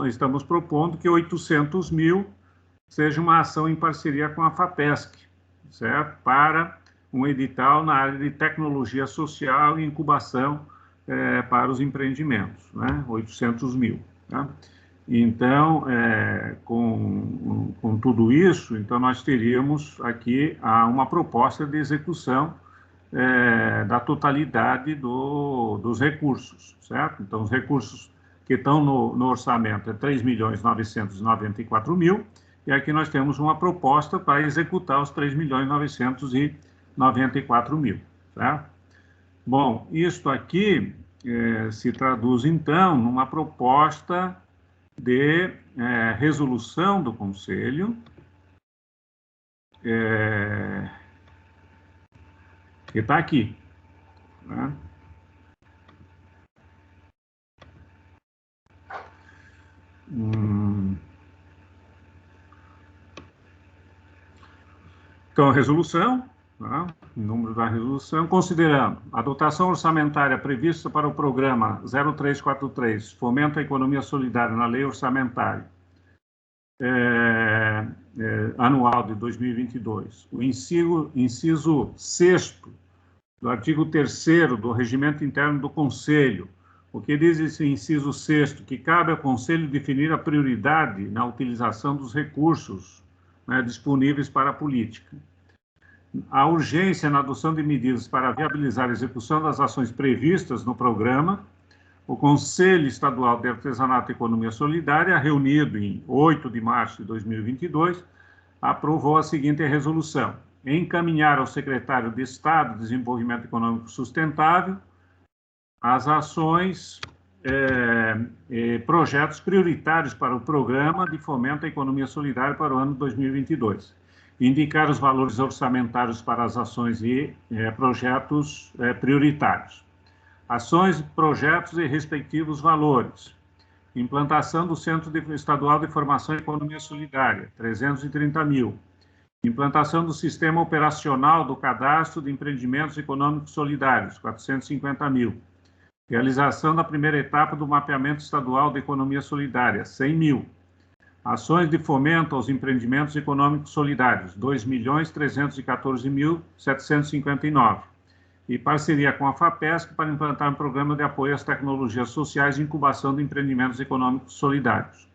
estamos propondo que 800.000 seja uma ação em parceria com a FAPESC, certo? Para um edital na área de tecnologia social e incubação para os empreendimentos, né? 800.000, tá? Então, com tudo isso, então nós teríamos aqui uma proposta de execução da totalidade dos recursos, certo? Então, os recursos que estão no orçamento é 3.994.000, e aqui nós temos uma proposta para executar os 3.994.000, certo? Bom, isto aqui se traduz, então, numa proposta de resolução do Conselho, que está aqui, né? Então, a resolução, Tá? Em número da resolução, considerando a dotação orçamentária prevista para o programa 0343, Fomento à Economia Solidária na Lei Orçamentária Anual de 2022, o inciso 6º do artigo 3º do Regimento Interno do Conselho. O que diz esse inciso 6º? Que cabe ao Conselho definir a prioridade na utilização dos recursos, né, disponíveis para a política. A urgência na adoção de medidas para viabilizar a execução das ações previstas no programa. O Conselho Estadual de Artesanato e Economia Solidária, reunido em 8 de março de 2022, aprovou a seguinte resolução: encaminhar ao secretário de Estado de Desenvolvimento Econômico Sustentável as ações projetos prioritários para o Programa de Fomento à Economia Solidária para o ano 2022. Indicar os valores orçamentários para as ações e projetos prioritários. Ações, projetos e respectivos valores. Implantação do Centro Estadual de Formação em Economia Solidária, 330 mil. Implantação do Sistema Operacional do Cadastro de Empreendimentos Econômicos Solidários, 450 mil. Realização da primeira etapa do Mapeamento Estadual de Economia Solidária, 100 mil. Ações de fomento aos empreendimentos econômicos solidários, 2.314.759. E parceria com a FAPESC para implantar um programa de apoio às tecnologias sociais e incubação de empreendimentos econômicos solidários.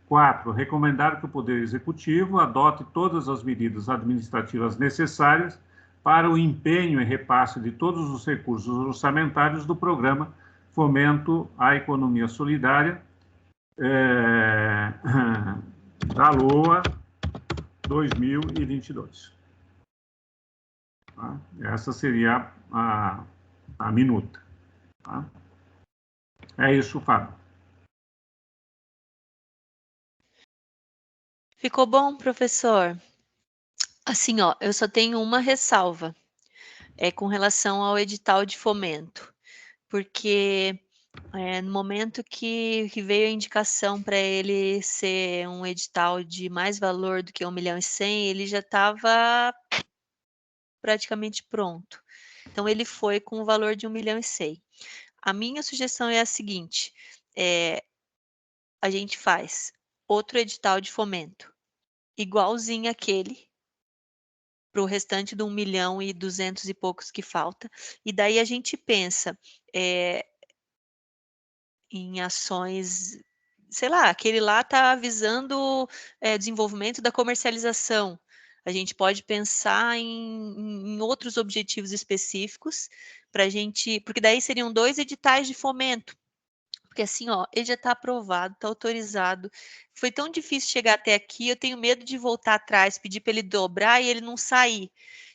4. Recomendar que o Poder Executivo adote todas as medidas administrativas necessárias para o empenho e repasse de todos os recursos orçamentários do Programa Fomento à Economia Solidária da LOA 2022. Tá? Essa seria a minuta. Tá? É isso, Fábio. Ficou bom, professor? Assim, ó, eu só tenho uma ressalva, com relação ao edital de fomento, porque no momento que veio a indicação para ele ser um edital de mais valor do que 1.100.000, ele já estava praticamente pronto. Então, ele foi com o valor de 1.100.000. A minha sugestão é a seguinte, a gente faz outro edital de fomento, igualzinho aquele, para o restante do 1.200.000 e poucos que falta, e daí a gente pensa em ações, sei lá, aquele lá está visando desenvolvimento da comercialização. A gente pode pensar em outros objetivos específicos para a gente, porque daí seriam 2 editais de fomento. Porque assim, ó, ele já está aprovado, está autorizado. Foi tão difícil chegar até aqui, eu tenho medo de voltar atrás, pedir para ele dobrar e ele não sair.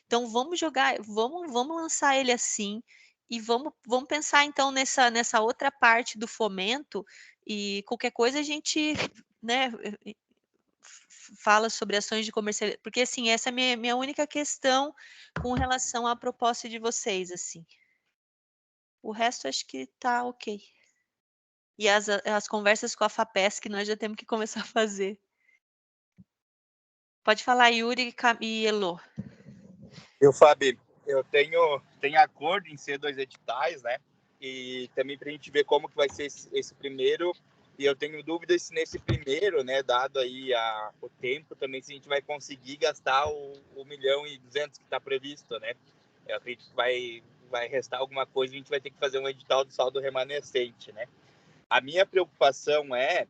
Então vamos jogar, vamos lançar ele assim e vamos pensar então nessa outra parte do fomento, e qualquer coisa a gente, né, fala sobre ações de comercialização, porque assim, essa é a minha única questão com relação à proposta de vocês, assim. O resto acho que tá ok. E as conversas com a FAPESC nós já temos que começar a fazer. Pode falar, Yuri e Elô. Eu, Fabi, eu tenho acordo em ser 2 editais, né? E também para a gente ver como que vai ser esse primeiro. E eu tenho dúvidas se nesse primeiro, né, dado aí o tempo, também se a gente vai conseguir gastar o 1.200.000 que está previsto, né? Eu acredito que vai restar alguma coisa, a gente vai ter que fazer um edital do saldo remanescente, né? A minha preocupação é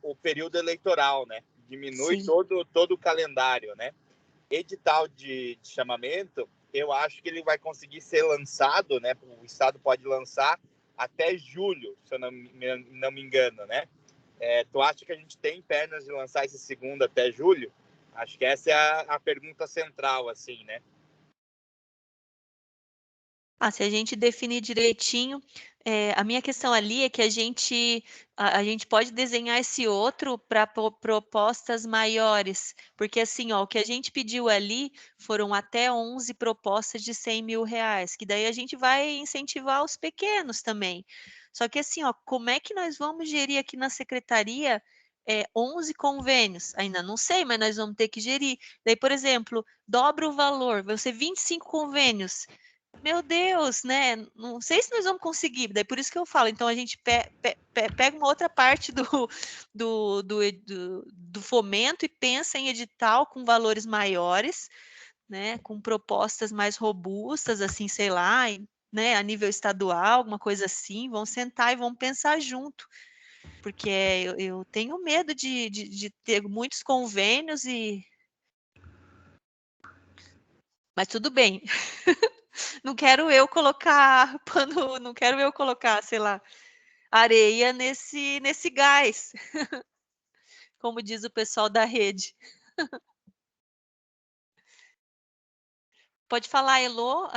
o período eleitoral, né? Diminui todo o calendário, né? Edital de chamamento, eu acho que ele vai conseguir ser lançado, né? O Estado pode lançar até julho, se eu não me engano, né? Tu acha que a gente tem pernas de lançar esse segundo até julho? Acho que essa é a pergunta central, assim, né? Se a gente definir direitinho, a minha questão ali é que a gente pode desenhar esse outro para propostas maiores, porque assim, ó, o que a gente pediu ali foram até 11 propostas de 100 mil reais, que daí a gente vai incentivar os pequenos também. Só que assim, ó, como é que nós vamos gerir aqui na secretaria 11 convênios. Ainda não sei, mas nós vamos ter que gerir. Daí, por exemplo, dobra o valor, vai ser 25 convênios. Meu Deus, né? Não sei se nós vamos conseguir. Daí por isso que eu falo. Então a gente pega uma outra parte do fomento e pensa em edital com valores maiores, né? Com propostas mais robustas, assim, sei lá, né? A nível estadual, alguma coisa assim. Vão sentar e vão pensar junto. Porque eu tenho medo de ter muitos convênios Mas tudo bem. Não quero eu colocar pano, não quero eu colocar, sei lá, areia nesse gás, como diz o pessoal da rede. Pode falar, Elô?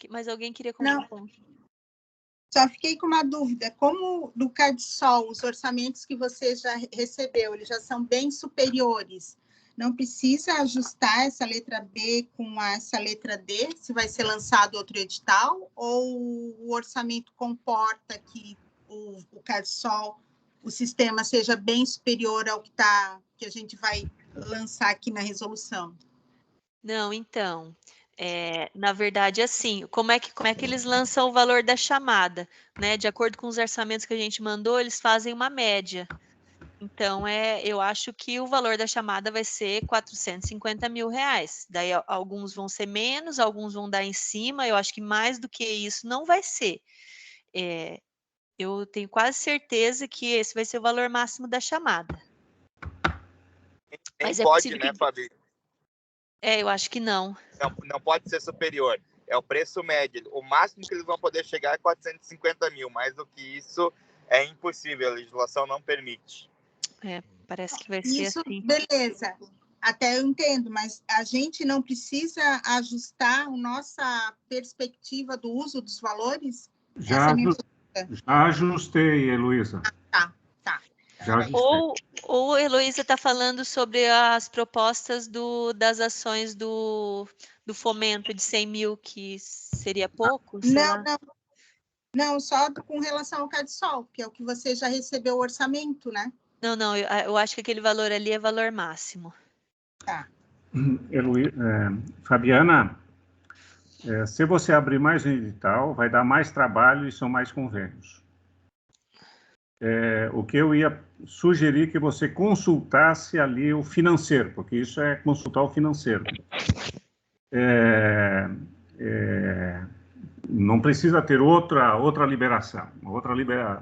Mas alguém queria comentar? Não. Só fiquei com uma dúvida. Como do CADSOL, os orçamentos que você já recebeu, eles já são bem superiores. Não precisa ajustar essa letra B com essa letra D, se vai ser lançado outro edital, ou o orçamento comporta que o CADSOL, o sistema seja bem superior ao que a gente vai lançar aqui na resolução? Não, então, na verdade, assim, como é que eles lançam o valor da chamada, né? De acordo com os orçamentos que a gente mandou, eles fazem uma média. Então, eu acho que o valor da chamada vai ser R$450 mil. Daí, alguns vão ser menos, alguns vão dar em cima. Eu acho que mais do que isso não vai ser. Eu tenho quase certeza que esse vai ser o valor máximo da chamada. Nem pode, né, Fabi? Eu acho que não. Não pode ser superior. É o preço médio. O máximo que eles vão poder chegar é 450 mil. Mais do que isso é impossível. A legislação não permite. Parece que vai ser isso, assim. Beleza. Até eu entendo, mas a gente não precisa ajustar a nossa perspectiva do uso dos valores? Já ajustei, Heloísa. Tá. Já ajustei. Ou a Heloísa está falando sobre as propostas das ações do fomento de 100 mil, que seria pouco? Não, só com relação ao CADSOL, que é o que você já recebeu o orçamento, né? Não, eu acho que aquele valor ali é valor máximo. Tá. Fabiana, se você abrir mais um edital, vai dar mais trabalho e são mais convênios. O que eu ia sugerir que você consultasse ali o financeiro, porque isso é consultar o financeiro. Não precisa ter outra liberação.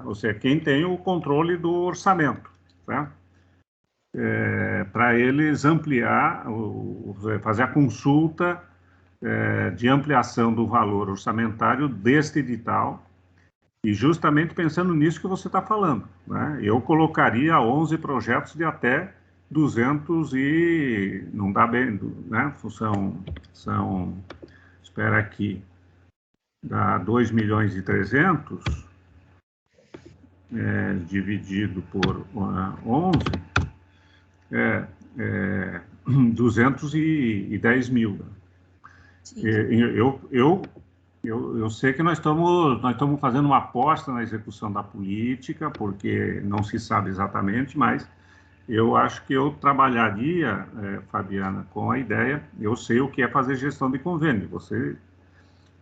Ou seja, quem tem o controle do orçamento, tá? Para eles ampliar, fazer a consulta de ampliação do valor orçamentário deste edital, e justamente pensando nisso que você está falando, né? Eu colocaria 11 projetos de até 200 e... não dá bem, né? Espera aqui, dá 2.300.000, dividido por 11, 210 mil. Eu sei que nós estamos fazendo uma aposta na execução da política, porque não se sabe exatamente, mas eu acho que eu trabalharia, Fabiana, com a ideia, eu sei o que é fazer gestão de convênio,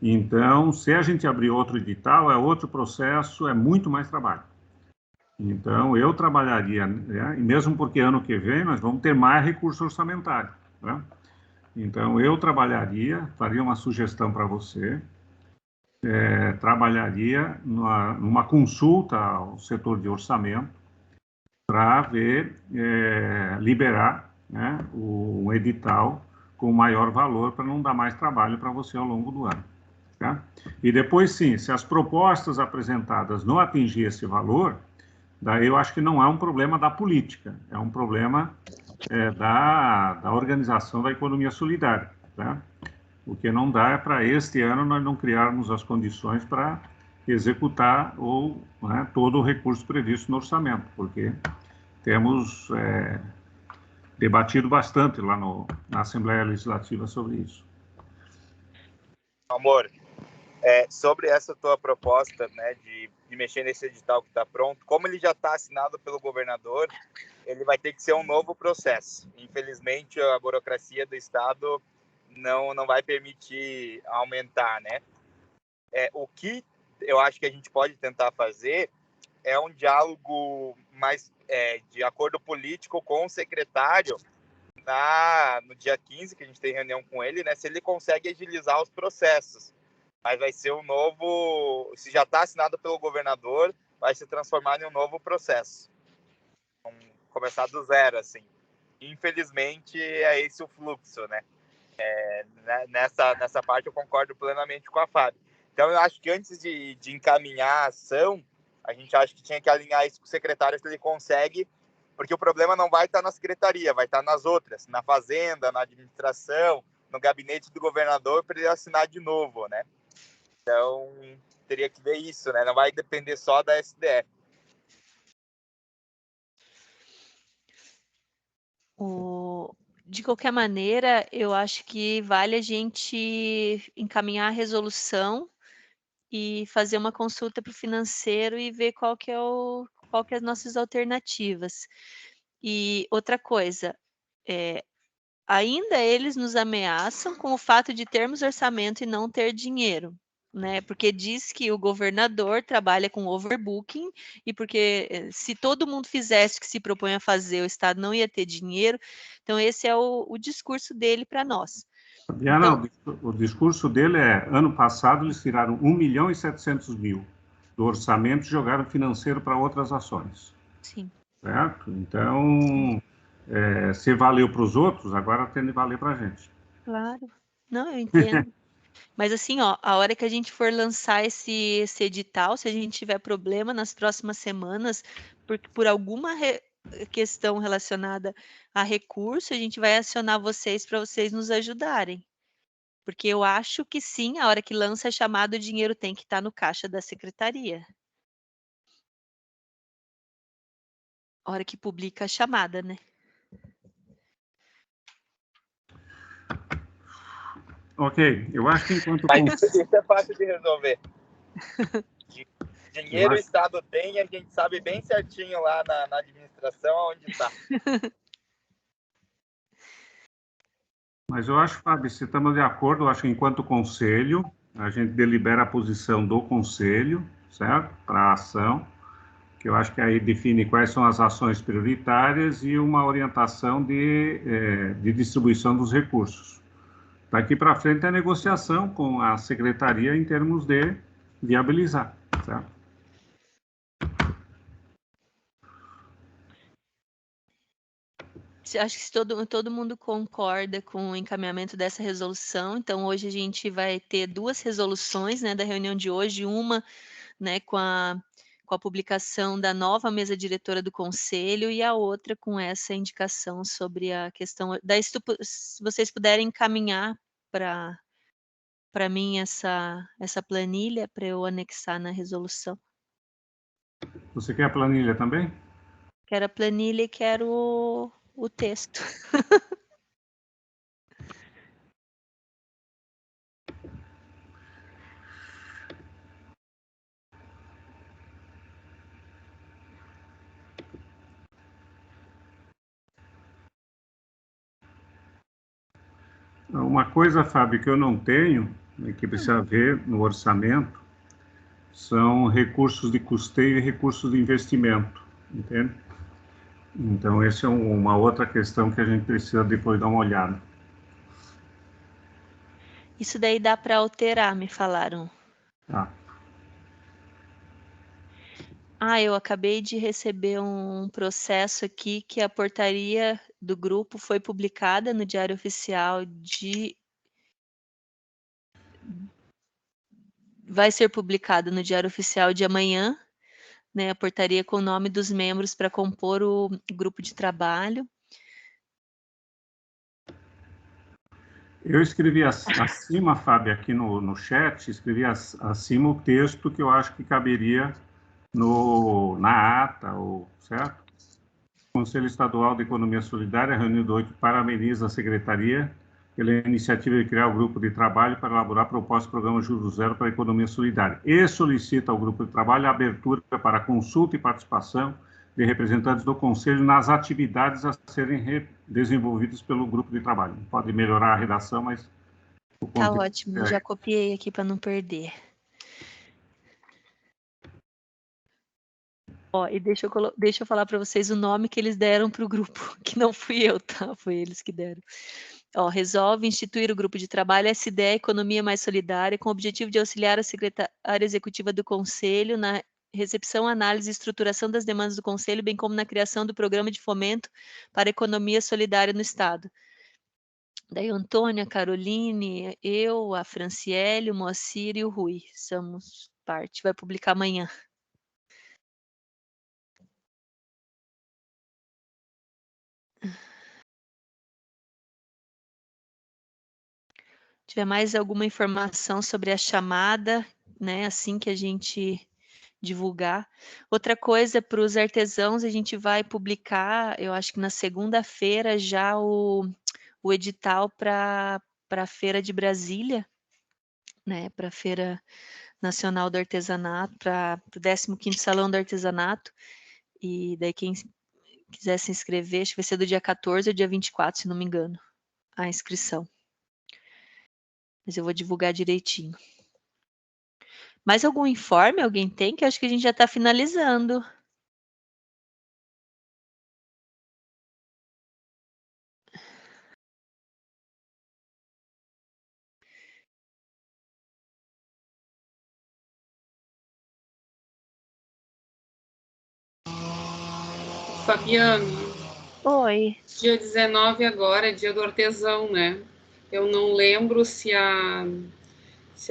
então, se a gente abrir outro edital, é outro processo, é muito mais trabalho. Então, eu trabalharia, né, mesmo porque ano que vem nós vamos ter mais recurso orçamentário, né? Então, eu trabalharia, faria uma sugestão para você, trabalharia numa consulta ao setor de orçamento para ver, liberar, né, um edital com maior valor para não dar mais trabalho para você ao longo do ano. Tá? E depois, sim, se as propostas apresentadas não atingirem esse valor, daí eu acho que não é um problema da política, é um problema da organização da economia solidária. Tá? O que não dá é para este ano nós não criarmos as condições para executar todo o recurso previsto no orçamento, porque temos debatido bastante lá na Assembleia Legislativa sobre isso. Amor, Sobre essa tua proposta, né, de mexer nesse edital que está pronto, como ele já está assinado pelo governador, ele vai ter que ser um novo processo. Infelizmente, a burocracia do Estado não vai permitir aumentar, né? O que eu acho que a gente pode tentar fazer é um diálogo mais de acordo político com o secretário no dia 15, que a gente tem reunião com ele, né? Se ele consegue agilizar os processos. Mas vai ser um novo... Se já está assinado pelo governador, vai se transformar em um novo processo. Vamos começar do zero, assim. Infelizmente, é esse o fluxo, né? Nessa parte eu concordo plenamente com a Fábio. Então, eu acho que antes de encaminhar a ação, a gente acha que tinha que alinhar isso com o secretário, se ele consegue, porque o problema não vai estar na secretaria, vai estar nas outras, na fazenda, na administração, no gabinete do governador, para ele assinar de novo, né? Então, teria que ver isso, né? Não vai depender só da SDF. De qualquer maneira, eu acho que vale a gente encaminhar a resolução e fazer uma consulta para o financeiro e ver qual que é as nossas alternativas. E outra coisa, ainda eles nos ameaçam com o fato de termos orçamento e não ter dinheiro, né? Porque diz que o governador trabalha com overbooking e porque se todo mundo fizesse o que se propõe a fazer, o Estado não ia ter dinheiro. Então, esse é o discurso dele para nós. Diana, então, o discurso dele ano passado eles tiraram 1.700.000 do orçamento e jogaram financeiro para outras ações. Sim. Certo? Então, se valeu para os outros, agora tem de valer para a gente. Claro. Não, eu entendo. Mas assim, a hora que a gente for lançar esse edital, se a gente tiver problema nas próximas semanas, por alguma questão relacionada a recurso, a gente vai acionar vocês para vocês nos ajudarem. Porque eu acho que sim, a hora que lança a chamada, o dinheiro tem que estar no caixa da secretaria. A hora que publica a chamada, né? Ok, eu acho que enquanto... Mas isso é fácil de resolver. Dinheiro o Estado tem e a gente sabe bem certinho lá na administração onde está. Mas eu acho, Fábio, se estamos de acordo, eu acho que enquanto conselho, a gente delibera a posição do conselho, certo? Para a ação, que eu acho que aí define quais são as ações prioritárias e uma orientação de distribuição dos recursos. Daqui para frente é a negociação com a secretaria em termos de viabilizar, certo? Acho que se todo mundo concorda com o encaminhamento dessa resolução, então hoje a gente vai ter duas resoluções, né, da reunião de hoje, uma, né, com a publicação da nova mesa diretora do Conselho e a outra com essa indicação sobre a questão se vocês puderem encaminhar para mim essa planilha para eu anexar na resolução. Você quer a planilha também? Quero a planilha e quero o texto. Uma coisa, Fábio, que eu não tenho, que precisa ver no orçamento, são recursos de custeio e recursos de investimento, entende? Então, essa é uma outra questão que a gente precisa depois dar uma olhada. Isso daí dá para alterar, me falaram. Eu acabei de receber um processo aqui que a portaria do grupo foi publicada no Diário Oficial vai ser publicado no Diário Oficial de amanhã, né, a portaria com o nome dos membros para compor o grupo de trabalho. Eu escrevi acima, Fábio, aqui no chat, escrevi acima o texto que eu acho que caberia na ata, certo? O Conselho Estadual de Economia Solidária, reunido hoje, parabeniza a Secretaria pela iniciativa de criar o grupo de trabalho para elaborar propostas de programa Juros Zero para a economia solidária e solicita ao grupo de trabalho a abertura para consulta e participação de representantes do Conselho nas atividades a serem desenvolvidas pelo grupo de trabalho. Pode melhorar a redação, mas... Tá ótimo, já copiei aqui para não perder. Ó, e deixa eu falar para vocês o nome que eles deram para o grupo, que não fui eu, tá? Foi eles que deram. Ó, resolve instituir o grupo de trabalho SDE Economia Mais Solidária com o objetivo de auxiliar a secretária executiva do Conselho na recepção, análise e estruturação das demandas do Conselho, bem como na criação do programa de fomento para a economia solidária no Estado. Daí o Antônio, a Caroline, eu, a Franciele, o Moacir e o Rui. Somos parte. Vai publicar amanhã. Se tiver mais alguma informação sobre a chamada, né, assim que a gente divulgar. Outra coisa, para os artesãos, a gente vai publicar, eu acho que na segunda-feira, já o edital para a Feira de Brasília, né, para a Feira Nacional do Artesanato, para o 15º Salão do Artesanato, e daí quem quiser se inscrever, acho que vai ser do dia 14 ao dia 24, se não me engano, a inscrição. Mas eu vou divulgar direitinho. Mais algum informe alguém tem? Que eu acho que a gente já está finalizando. Fabiana. Oi. Dia 19 agora é dia do artesão, né? Eu não lembro se a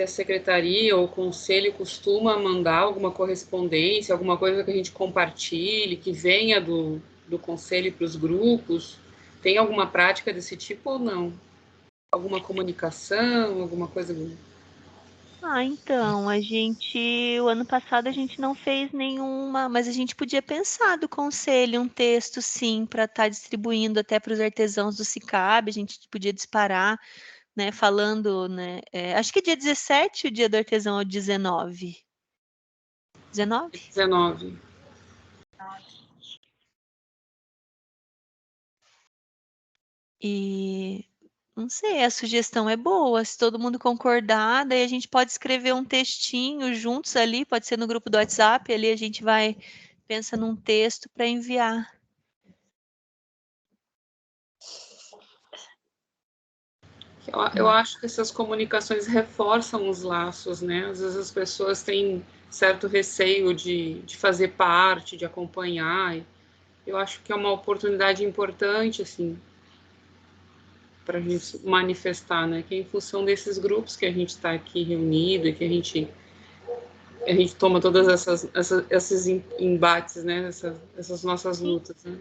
secretaria ou o conselho costuma mandar alguma correspondência, alguma coisa que a gente compartilhe, que venha do conselho para os grupos. Tem alguma prática desse tipo ou não? Alguma comunicação, alguma coisa... Então, o ano passado a gente não fez nenhuma, mas a gente podia pensar do conselho um texto, sim, para estar distribuindo até para os artesãos do SICAB, a gente podia disparar, né, falando, né, acho que dia 17 o dia do artesão é o 19. 19? 19. E não sei, a sugestão é boa, se todo mundo concordar, daí a gente pode escrever um textinho juntos ali, pode ser no grupo do WhatsApp, ali a gente pensa num texto para enviar. Eu acho que essas comunicações reforçam os laços, né? Às vezes as pessoas têm certo receio de fazer parte, de acompanhar. Eu acho que é uma oportunidade importante, assim, para a gente manifestar, né? Que é em função desses grupos que a gente está aqui reunido e que a gente toma todas esses embates, né? Essas nossas lutas, né?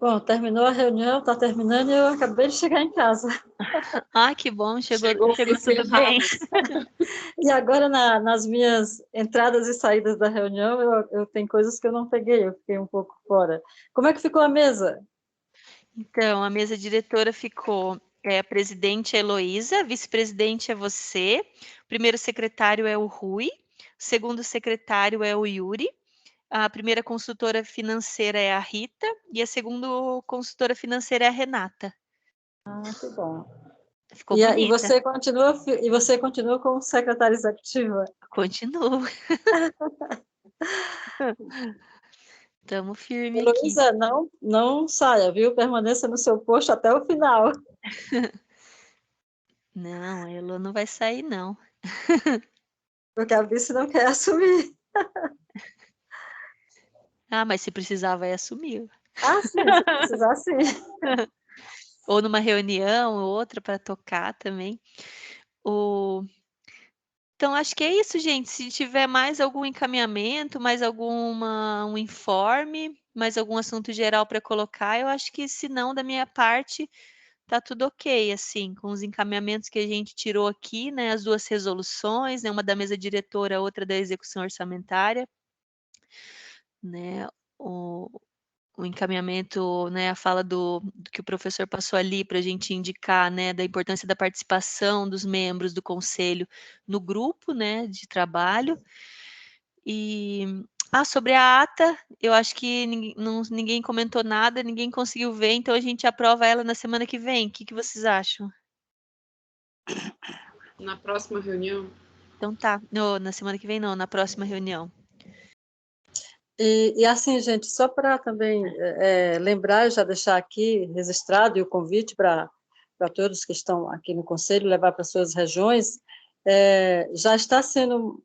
Bom, terminou a reunião, está terminando e eu acabei de chegar em casa. Ah, que bom, chegou tudo bem. E agora, nas minhas entradas e saídas da reunião, eu tenho coisas que eu não peguei, eu fiquei um pouco fora. Como é que ficou a mesa? Então, a mesa diretora ficou a presidente é a Heloísa, vice-presidente é você, o primeiro secretário é o Rui, o segundo secretário é o Yuri, a primeira consultora financeira é a Rita e a segunda consultora financeira é a Renata. Ah, que bom. Ficou bonita. E você continua como secretária executiva? Continuo. Estamos firmes aqui. Heloísa, não saia, viu? Permaneça no seu posto até o final. Não, a Elo não vai sair, não. Porque a vice não quer assumir. Ah, mas se precisar, vai assumir. Ah, sim, se precisar, sim. Ou numa reunião, ou outra para tocar também. Então, acho que é isso, gente. Se tiver mais algum encaminhamento, mais um informe, mais algum assunto geral para colocar, eu acho que, se não, da minha parte, tá tudo ok, assim, com os encaminhamentos que a gente tirou aqui, né, as duas resoluções, né, uma da mesa diretora, outra da execução orçamentária, né, o encaminhamento, né, a fala do que o professor passou ali para a gente indicar, né, da importância da participação dos membros do conselho no grupo, né, de trabalho. E sobre a ata, eu acho que ninguém comentou nada, ninguém conseguiu ver, então a gente aprova ela na semana que vem. O que vocês acham? Na próxima reunião? Então tá, na semana que vem não, na próxima reunião. E assim, gente, só para também lembrar, já deixar aqui registrado e o convite para todos que estão aqui no Conselho, levar para suas regiões, já está sendo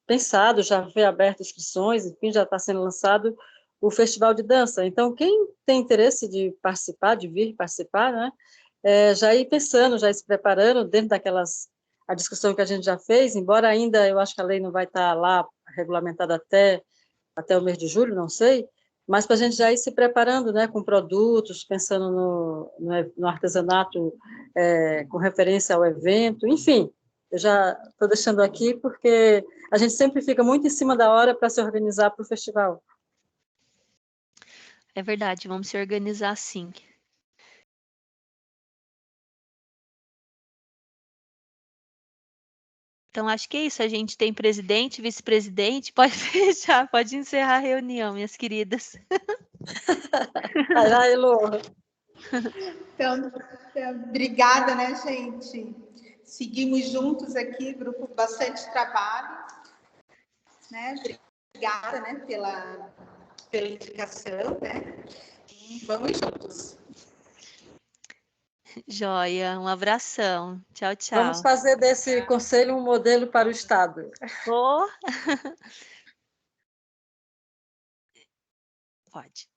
pensado, já foi aberto inscrições, enfim, já está sendo lançado o Festival de Dança. Então, quem tem interesse de participar, de vir participar, né, já ir pensando, já ir se preparando dentro a discussão que a gente já fez, embora ainda eu acho que a lei não vai estar lá regulamentada até o mês de julho, não sei, mas para a gente já ir se preparando, né, com produtos, pensando no artesanato com referência ao evento, enfim, eu já estou deixando aqui porque a gente sempre fica muito em cima da hora para se organizar para o festival. É verdade, vamos se organizar sim. Então, acho que é isso. A gente tem presidente, vice-presidente. Pode fechar, pode encerrar a reunião, minhas queridas. Vai lá, Elô. Então, obrigada, né, gente? Seguimos juntos aqui, grupo bastante trabalho. Né? Obrigada, né, pela indicação, né? E vamos juntos. Joia, um abração. Tchau, tchau. Vamos fazer desse conselho um modelo para o Estado. Oh. Pode.